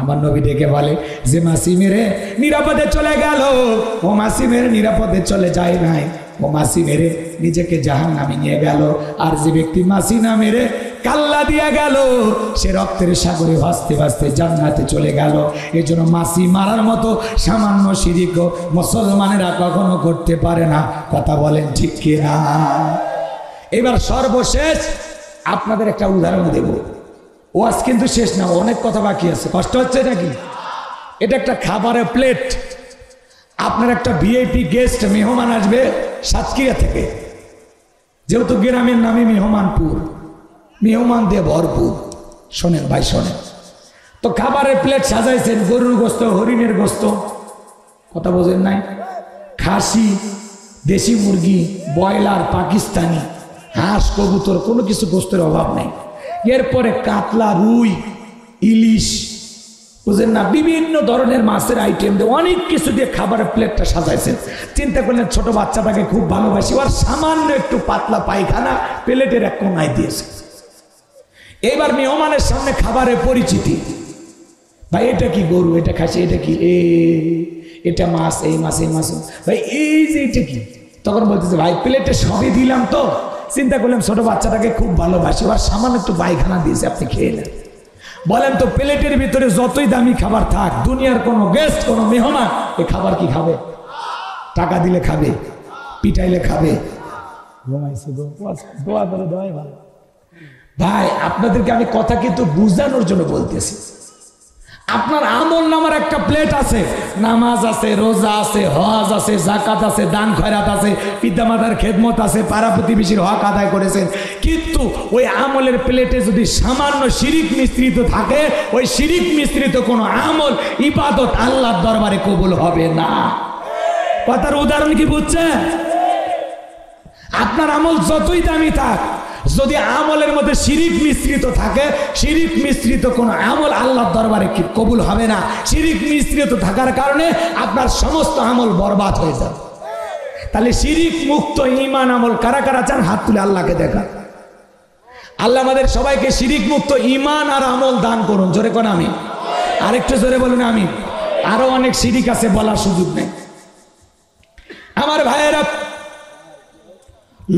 আমার নবী ডেকে বলে, যে মাছি মেরে নিরাপদে চলে গেল, ও মাছি মেরে নিরাপদে চলে যায় নাই, ও মাছি মেরে নিজেকে জাহান্নামে নিয়ে গেল। আর যে ব্যক্তি মাছি না মেরে কাল্লা দিয়ে গেল, সে রক্তের সাগরে ভাসতে ভাসতে জান্নাতে চলে গেল। এজন্য মাছি মারার মতো সামান্য শিরিক মুসলমানেরা কখনো করতে পারে না। কথা বলেন ঠিক কিনা? এবার সর্বশেষ আপনাদের একটা উদাহরণ দেব। ওয়াজ কিন্তু শেষ না, অনেক কথা বাকি আছে। কষ্ট হচ্ছে নাকি? এটা একটা খাবারের প্লেট। আপনার একটা ভিআইপি গেস্ট মেহমান আসবে সাতক্ষীরা থেকে, যেহেতু গ্রামের নামে মেহমানপুর, মেহমান দিয়ে ভরপুর। শোনেন ভাই, শোনেন তো, খাবারের প্লেট সাজাইছেন গরুর গোস্ত, হরিণের গোস্ত, কথা বোঝেন নাই, খাসি, দেশি মুরগি, ব্রয়লার, পাকিস্তানি, হাঁস, কবুতর, কোনো কিছু গোস্তের অভাব নেই। এরপরে কাতলা, রুই, ইলিশ, বুঝেন না, বিভিন্ন ধরনের মাছের আইটেম দিয়ে অনেক কিছু দিয়ে খাবারের প্লেটটা সাজাইছেন। চিন্তা করলেন ছোট বাচ্চাটাকে খুব ভালোবাসি, আর সামান্য একটু পাতলা পায়খানা প্লেটের এক কোনায় দিয়েছে। এবার মেহমানের সামনে খাবারের পরিচিতি, ভাই এটা কি গরু, এটা খাসি, এটা কি, এটা মাছ, এই মাছ, এই মাছ, ভাই এই যে এটা কি। তখন বলতেছে, ভাই প্লেটে সবই দিলাম তো। চিন্তা করলাম ছোট বাচ্চাটাকে খুব ভালোবাসি, আর সামান্য একটু পায়খানা দিয়েছে, আপনি খেয়ে নেন। বলেন তো, প্লেটের ভিতরে যতই দামি খাবার থাক, দুনিয়ার কোনো গেস্ট, কোনো মেহমান এই খাবার কি খাবে? টাকা দিলে খাবে, পিটাইলে খাবে। ভাই আপনাদেরকে আমি কথা কিন্তু বুঝানোর জন্য বলতেছি। আপনার আমল নামার একটা প্লেট আছে, নামাজ আছে, রোজা আছে, হজ আছে, যাকাত আছে, দান খয়রাত আছে, পিতামাতার খেদমত আছে, পাড়া প্রতিবেশীর হক আদায় করেছেন। কিন্তু ওই আমলের প্লেটে যদি সামান্য শিরিক মিশ্রিত থাকে, ওই শিরিক মিশ্রিত কোনো আমল, ইবাদত আল্লাহর দরবারে কবুল হবে না। কথার উদাহরণ কি বুঝছেন? আপনার আমল যতই দামি থাক, যদি আমলের মধ্যে শিরিক মিশ্রিত থাকে, শিরিক মিশ্রিত কোন আমল আল্লাহর দরবারে কি কবুল হবে না। শিরিক মিশ্রিত থাকার কারণে আপনার সমস্ত আমল বরবাদ হয়ে যাবে। তাহলে শিরিক মুক্ত ঈমান আমল কারা কারা চান? হাত তুলে আল্লাহকে দেখা। আল্লাহ আমাদের সবাইকে শিরিক মুক্ত ঈমান আর আমল দান করুন। জোরে কোন আমিন। আরেকটু জোরে বলুন আমিন। আরো অনেক শিরিক আছে, বলার সুযোগ নেই। আমার ভাইয়েরা,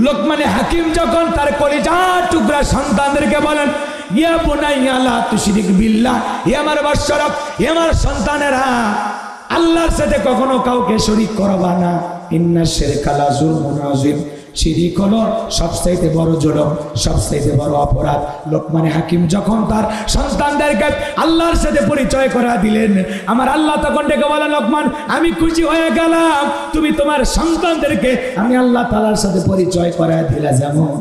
লোকমানে হাকিম যখন তার কলিজার টুকরা সন্তানদেরকে বলেন, ইয়া বুনাইয়া লা তুশরিক বিল্লাহ, হে আমার বাচ্চারা, হে আমার সন্তানেরা, আল্লাহর সাথে কখনো কাউকে শরীক করবা না। ইন্না শিরকা লা যুলমুন আযীম, শিরিক হলো সবচাইতে বড় জুলুম, সবচাইতে বড় অপরাধ। লোকমানে হাকিম যখন তার সন্তানদেরকে আল্লাহর সাথে পরিচয় করা দিলেন, আমার আল্লাহ তখন ডেকে বলে, লোকমান, আমি খুশি হয়ে গেলাম, তুমি তোমার সন্তানদেরকে আমি আল্লাহ তাআলার সাথে পরিচয় করা দিলা, যেমন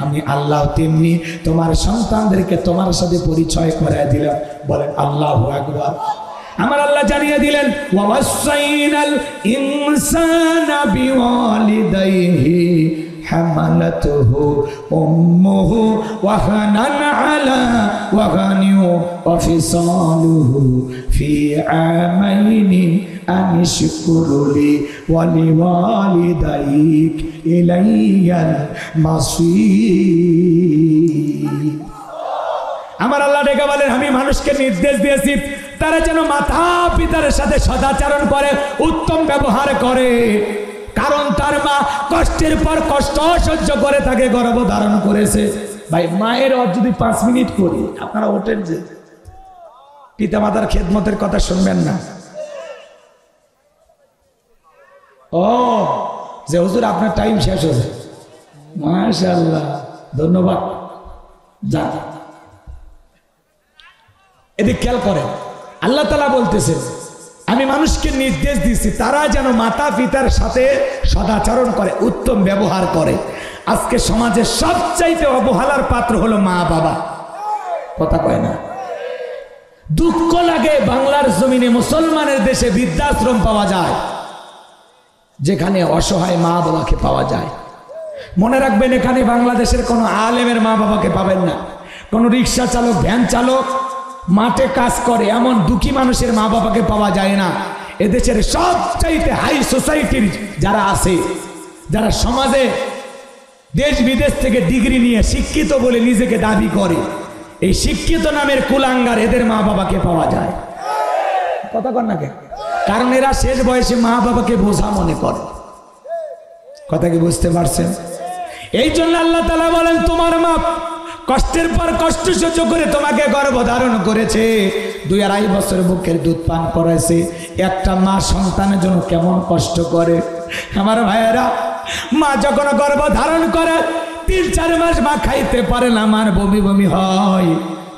আমি আল্লাহ তেমনি তোমার সন্তানদেরকে তোমার সাথে পরিচয় করা দিলাম। বলেন আল্লাহু আকবার। আমার আল্লাহ জানিয়ে দিলেন, ওয়াসাইনাল ইনসানা বিওয়ালিদাইহি হামালাতুহু উম্মুহু ওয়াহানান আলা ওয়াহানি ওয়া ফিসালুহু ফি আমাইনি আনিশকুরুলি ওয়া লিওয়ালিদাইক ইলাইয়াল মাসীর। আমার আল্লাহ ডেকে বলেন, আমি মানুষকে নির্দেশ দিয়েছি তারা যেন মাতা পিতার সাথে সদাচরণ করে, উত্তম ব্যবহার করে, কারণ তার মা কষ্টের পর কষ্ট সহ্য করে তাকে গর্ভধারণ করেছে। ভাই, মায়ের যদি 5 মিনিট করি, আপনারা ওঠেন যে পিতা মাতার খেদমতের কথা শুনবেন না? ও যে হুজুর আপনার টাইম শেষ হয়েছে, মাশাআল্লাহ, ধন্যবাদ। যা এদিকে খেয়াল করেন, আল্লাহ তাআলা বলতেছেন, আমি মানুষকে নির্দেশ দিচ্ছি তারা যেন মাতা পিতার সাথে সদাচরণ করে, উত্তম ব্যবহার করে। আজকে সমাজে সবচাইতে অবহেলার পাত্র হলো মা বাবা। কথা কয় না? দুঃখ লাগে, বাংলার জমিনে মুসলমানের দেশে বৃদ্ধাশ্রম পাওয়া যায় যেখানে অসহায় মা বাবাকে পাওয়া যায়। মনে রাখবেন, এখানে বাংলাদেশের কোনো আলেমের মা বাবাকে পাবেন না। কোনো রিক্সা চালক, ভ্যান চালক, মাঠে কাজ করে এমন দুঃখী মানুষের মা বাবাকে পাওয়া যায় না। এদেশের সবচাইতে হাই সোসাইটির যারা আছে, যারা সমাজে দেশ বিদেশ থেকে ডিগ্রি নিয়ে শিক্ষিত বলে নিজেকে দাবি করে, এই শিক্ষিত নামের কুলাঙ্গার, এদের মা বাবাকে পাওয়া যায়। কথা কন না কেন? কারণ এরা শেষ বয়সে মা বাবাকে বোঝা মনে করে। কথা কি বুঝতে পারছেন? এই জন্য আল্লাহ তাআলা বলেন, তোমার মা কষ্টের পর কষ্ট সহ্য করে তোমাকে গর্ভধারণ করেছে, 2-2.5 বছর বুকের দুধ পান করাইছে। একটা মা সন্তানের জন্য কেমন কষ্ট করে। আমার ভাইয়েরা, মা যখন গর্ভধারণ করে 3-4 মাস মা খাইতে পারে না, মার বমি বমি হয়।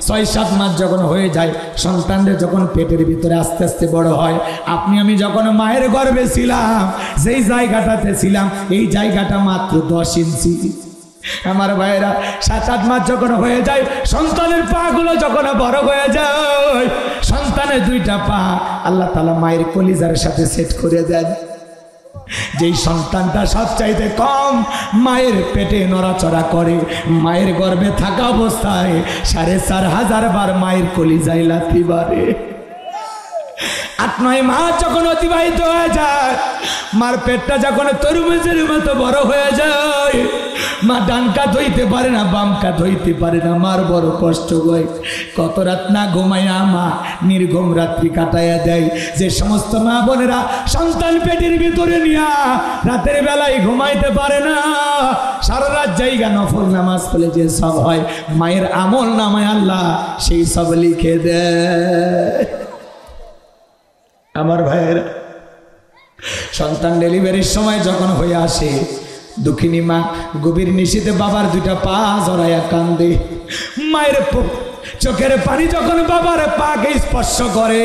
6-7 মাস যখন হয়ে যায়, সন্তানদের যখন পেটের ভিতরে আস্তে আস্তে বড় হয়, আপনি আমি যখন মায়ের গর্ভে ছিলাম, যেই জায়গাটাতে ছিলাম, এই জায়গাটা মাত্র 10 ইঞ্চি। আমার ভাইয়েরা, 7-8 মাস যখন হয়ে যায়, সন্তানের পা গুলো যখন বড় হয়ে যায়, সন্তানের 2টা পা আল্লাহ তাআলা মায়ের কলিজার সাথে সেট করে দেন। যেই সন্তানটা সবচাইতে কম মায়ের পেটে নড়াচড়া করে, মায়ের গর্ভে থাকা অবস্থায় 4,500 বার মায়ের কলিজায় লাথি মারে। 8-9 মাস যখন অতিবাহিত হয়ে যায়, মার পেটটা যখন তরমুজের মতো বড় হয়ে যায়, মা ডান কাত হইতে পারে না, বাম কাত হইতে পারে না, মার বড় কষ্ট হয়। কত রাত না ঘুমাইয়া মা নির্ঘুম রাত্রি কাটাইয়া দেয়। যে সমস্ত মা বোনেরা সন্তান পেটের ভিতরে নিয়া রাতের বেলায় ঘুমাইতে পারে না, সারা রাত জায়গা নফল নামাজ পড়লে যে সব হয়, মায়ের আমল নামায় আল্লাহ সেই সব লিখে দেয়। আমার ভাইয়েরা, সন্তান ডেলিভারির সময় যখন হয়ে আসে, দুঃখিনী মা গভীর নিশীতে বাবার 2টা পা জড়াইয়া কান্দে। মায়ের চোখের পানি যখন বাবার পাকে স্পর্শ করে,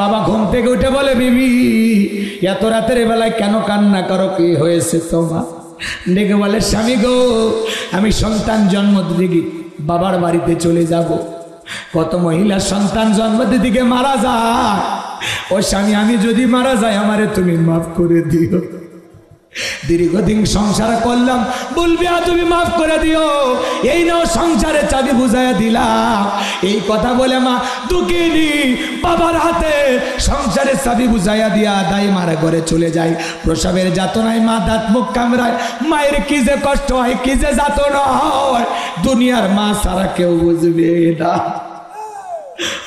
বাবা ঘুম থেকে উঠে বলে, বিবি এত রাতের বেলায় কেন কান্না করো, কি হয়েছে তোমার? ডেকে বলে, স্বামী গো, আমি সন্তান জন্ম দিতে বাবার বাড়িতে চলে যাব। কত মহিলা সন্তান জন্ম দিতে মারা যায়। ও স্বামী, আমি যদি মারা যাই, আমারে তুমি মাফ করে দিও। দীর্ঘদিন সংসার করলাম, বলবি তুমি মাফ করে দিও, এই নাও সংসারের চাবি বুঝাইয়া দিলাম। এই কথা বলে মা দুঃখিনী বাবার হাতে সংসারের চাবি বুঝাইয়া দিয়া দাই মারা ঘরে চলে যায়। প্রসবের যাতনায় মা দাঁত মুখ কামড়ায়, মায়ের কি যে কষ্ট হয়, কি যে যাতনা হয়, দুনিয়ার মা সারা কেউ বুঝবে না।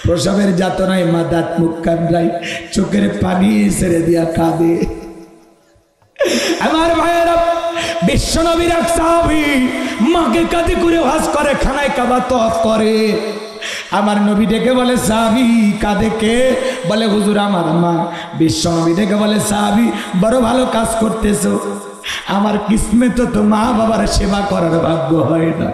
প্রসবের যাতনায় মা দাঁত মুখ কামড়াই, চোখের পানি ছেড়ে দিয়া কাঁদে। আমার ভাইয়েরা, বিশ্বনবীর এক সাহাবী মাকে কাঁদে করে হজ করে, খানায় কাবা তওয়াফ করে। আমার নবী ডেকে বলে, সাহাবী কাঁদে কে? বলে, হুজুর আমার মা। বিশ্বনবী ডেকে বলে, সাহাবী বড় ভালো কাজ করতেছো, আমার কিসমতে তো মা বাবার সেবা করার ভাগ্য হয় না।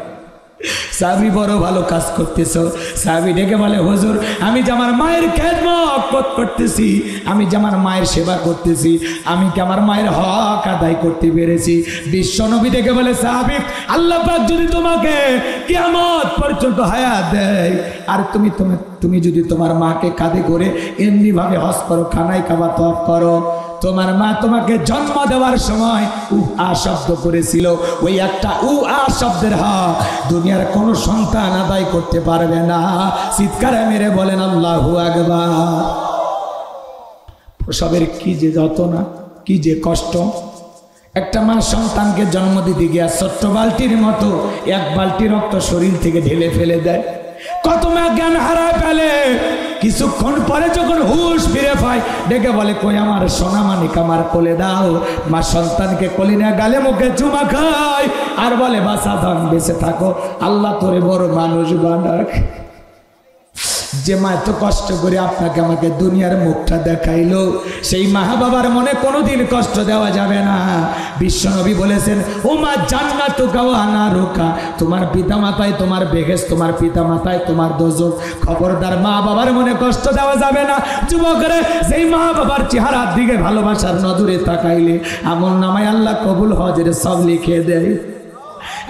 সাহাবী বড় ভালো কাজ করতেছো। সাহাবী ডেকে বলে, হুজুর আমি যে আমার মায়ের খেদমত করতেছি, আমি যে আমার মায়ের সেবা করতেছি, আমি কি আমার মায়ের হক আদায় করতে পেরেছি? বিশ্বনবী ডেকে বলে, সাহাবী আল্লাহ পাক যদি তোমাকে কিয়ামত পর্যন্ত হায়াত দেয়, আর তুমি যদি তোমার মাকে কাঁধে করে এমনি ভাবে হজ করো, খানায় কাবা তওয়াফ করো, তোমার মা তোমাকে জন্ম দেওয়ার সময় আ শব্দ করেছিল, ওই একটা আ শব্দের হক দুনিয়ার কোনো সন্তান আদায় করতে পারবে না। চিৎকারে মেরে বলেন আল্লাহু আকবার। প্রসবের কি যে যন্ত্রণা, কি যে কষ্ট। একটা মা সন্তানকে জন্ম দিতে গিয়া ছোট্ট বালতির মতো এক বালতি রক্ত শরীর থেকে ঢেলে ফেলে দেয়। কত মা জ্ঞান হারায় ফেলে, কিছুক্ষণ পরে যখন হুঁশ ফিরে পায়, ডেকে বলে, কই আমার সোনা মানিক, আমার কোলে দাও। মা সন্তানকে কোলে নিয়ে গালে মুখে চুমা খায় আর বলে, বাঁচা ধন, বেঁচে থাকো, আল্লাহ তোরে বড় মানুষ বানাক। যে মা এত কষ্ট করে আপনাকে আমাকে দুনিয়ার মুখটা দেখাইলো, সেই মা বাবার মনে কোনোদিন কষ্ট দেওয়া যাবে না। বিশ্বনবী বলেছেন, ও মা জান্নাতু ওয়া নারুকা, তোমার পিতা মাতায় তোমার বেহেশত, তোমার পিতা মাতায় তোমার দোজখ। খবরদার মা বাবার মনে কষ্ট দেওয়া যাবে না। যুবকরে, সেই মা বাবার চেহারার দিকে ভালোবাসার নজরে তাকাইলে আমলনামায় আল্লাহ কবুল হজের সব লিখে দেয়।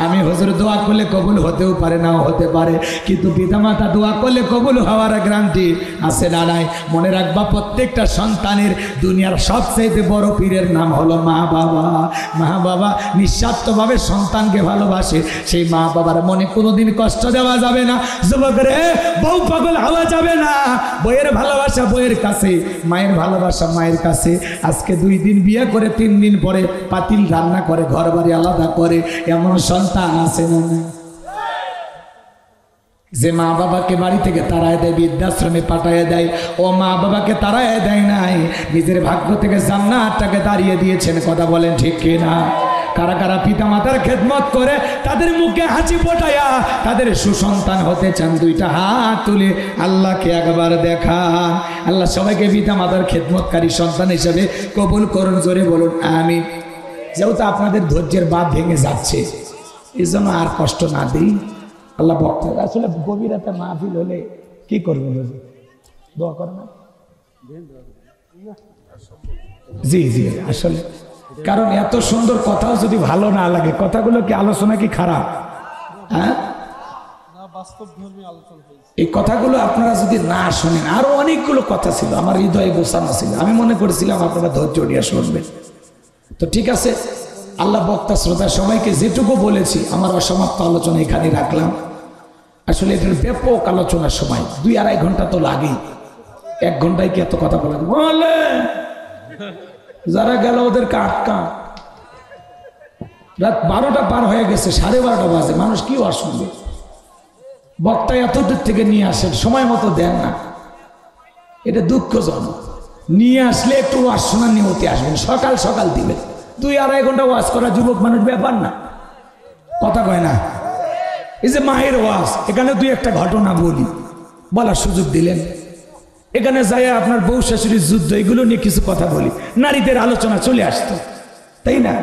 আমি হুজুর দোয়া করলে কবুল হতেও পারে, নাও হতে পারে, কিন্তু পিতামাতা দোয়া করলে কবুল হওয়ার গ্যারান্টি আছে না নাই? মনে রাখবা, প্রত্যেকটা সন্তানের দুনিয়ার সবচেয়ে বড় পীরের নাম হলো মা বাবা। মা বাবা নিঃস্বার্থভাবে সন্তানকে ভালোবাসে, সেই মা বাবার মনে কোনোদিন কষ্ট দেওয়া যাবে না। যুবকরে, বউ পাগল হওয়া যাবে না। বইয়ের ভালোবাসা বইয়ের কাছে, মায়ের ভালোবাসা মায়ের কাছে। আজকে 2 দিন বিয়ে করে 3 দিন পরে পাতিল রান্না করে, ঘর বাড়ি আলাদা করে, এমন সন্তান আছে না? যে মা বাবাকে বাড়ি থেকে তাড়ায় দেয়, বৃদ্ধাশ্রমে পাঠায় দেয়, ও মা বাবাকে তাড়ায় দেয় নাই, নিজের ভাগ্য থেকে জান্নাতটাকে দাঁড়িয়ে দিয়েছেন। কথা বলেন ঠিক কিনা? কারা কারা পিতা মাতার খেদমত করে তাদের মুখে হাসি ফোটায়া তাদের সুসন্তান হতে চান? 2টা হাত তুলে আল্লাহকে একবার দেখান। আল্লাহ সবাইকে পিতা মাতার খেদমতকারী সন্তান হিসেবে কবুল করুন। জোরে বলুন আমিন। যেহেতু আপনাদের ধৈর্যের বাঁধ ভেঙে যাচ্ছে, এই জন্য আর কষ্ট না দিই। আল্লাহ বক্তা আসলে গভীর রাতে মাহফিল হলে কি করবেন? দোয়া করে না? জি জি, আসলে কারণ এত সুন্দর কথাও যদি ভালো না লাগে, কথাগুলো কি আলোচনা কি খারাপ? হ্যাঁ, এই কথাগুলো আপনারা যদি না শোনেন, আরো অনেকগুলো কথা ছিল আমার হৃদয়ে গোছানো ছিল, আমি মনে করেছিলাম আপনারা ধৈর্য নিয়ে শুনবেন। তো ঠিক আছে, আল্লাহ বক্তা শ্রোতা সবাইকে যেটুকু বলেছি আমার অসমাপ্ত আলোচনা এখানে রাখলাম। আসলে এটার ব্যাপক আলোচনার সময় 2-2.5 ঘন্টা তো লাগেই। 1 ঘন্টায় কি এত কথা বলা বলে? যারা গেল ওদেরকে আটকা। রাত 12টা পার হয়ে গেছে, 12:30 বাজে, মানুষ কি আর শুনবে? বক্তা এত দূর থেকে নিয়ে আসেন, সময় মতো দেন না, এটা দুঃখজনক। নিয়ে আসলে একটু ওয়াজ শোনার নিয়তে আসবেন, সকাল সকাল দিবেন। 2-2.5 ঘন্টা ওয়াজ করা যুবক মানুষ ব্যাপার না, কথা কয় না। এই যে মায়ের ওয়াজ, এখানে 2-1টা ঘটনা বলি, বলার সুযোগ দিলেন। এখানে যাই আপনার বউ শাশুড়ির যুদ্ধ, এগুলো নিয়ে কিছু কথা বলি, নারীদের আলোচনা চলে আসতো, তাই না?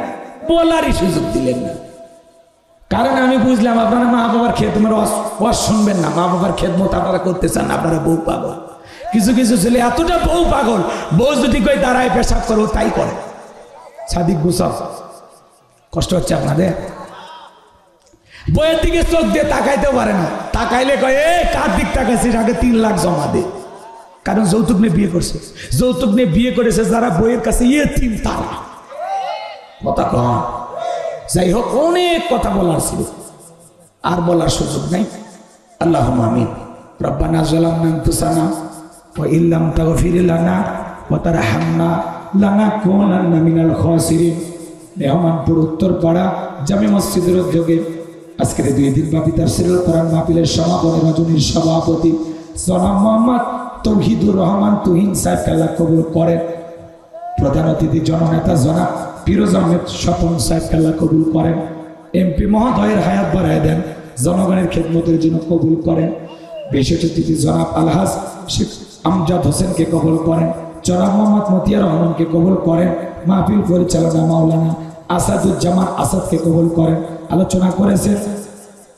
বলারই সুযোগ দিলেন না। কারণ আমি বুঝলাম আপনারা মা বাবার খেদমত ওয়াজ শুনবেন না, মা বাবার খেদমত আপনারা করতে চান, আপনারা বউ পাগল। কিছু কিছু ছেলে এতটা বউ পাগল, বউ যদি কই দাঁড়ায় পেশাব করবো তাই করে। সাদিক গুসব, কষ্ট হচ্ছে আপনাদের? বইয়ের দিকে চোখ দিয়ে তাকাইতে পারে না, তাকাইলে কয় এ কার দিক তাকাইছিস, আগে 3 লাখ জমা দে। কারণ যৌতুক নিয়ে বিয়ে করছে, যৌতুক নিয়ে বিয়ে করেছে যারা বইয়ের কাছে তারা কথা কম। যাই হোক, অনেক কথা বলার ছিল, আর বলার সুযোগ নাই। আল্লাহুম্মা আমিন। রব্বানা যালামনা আনফুসানা ওয়া ইল্লাম তাগফির লানা ওয়া তারহামনা লানাকুনান্না মিনাল খাসিরিন। মেহমানপুর উত্তরপাড়া জামে মসজিদের উদ্যোগে আজকের 2 দিন ব্যাপী তাফসীরুল কোরআন মাহফিলের সমাপনী রজনীর সভাপতি জনাব মোহাম্মদ তৌহিদুর রহমান তুহিন সাহেবকে আল্লাহ কবুল করেন। প্রধান অতিথি জননেতা জনাব ফিরোজ আহমেদ স্বপন সাহেবকে আল্লাহ কবুল করেন। এমপি মহোদয়ের হায়াত বাড়ায় দেন, জনগণের খেদমতের জন্য কবুল করেন। বিশেষ অতিথি জনাব আলহাজ শেখ আমজাদ হোসেনকে কবুল করেন। জনাব মোহাম্মদ মতিয়া রহমানকে কবুল করেন। মাহফিল পরিচালনা মাওলানা আসাদুজ্জামান আসাদকে কবুল করেন। আলোচনা করেছেন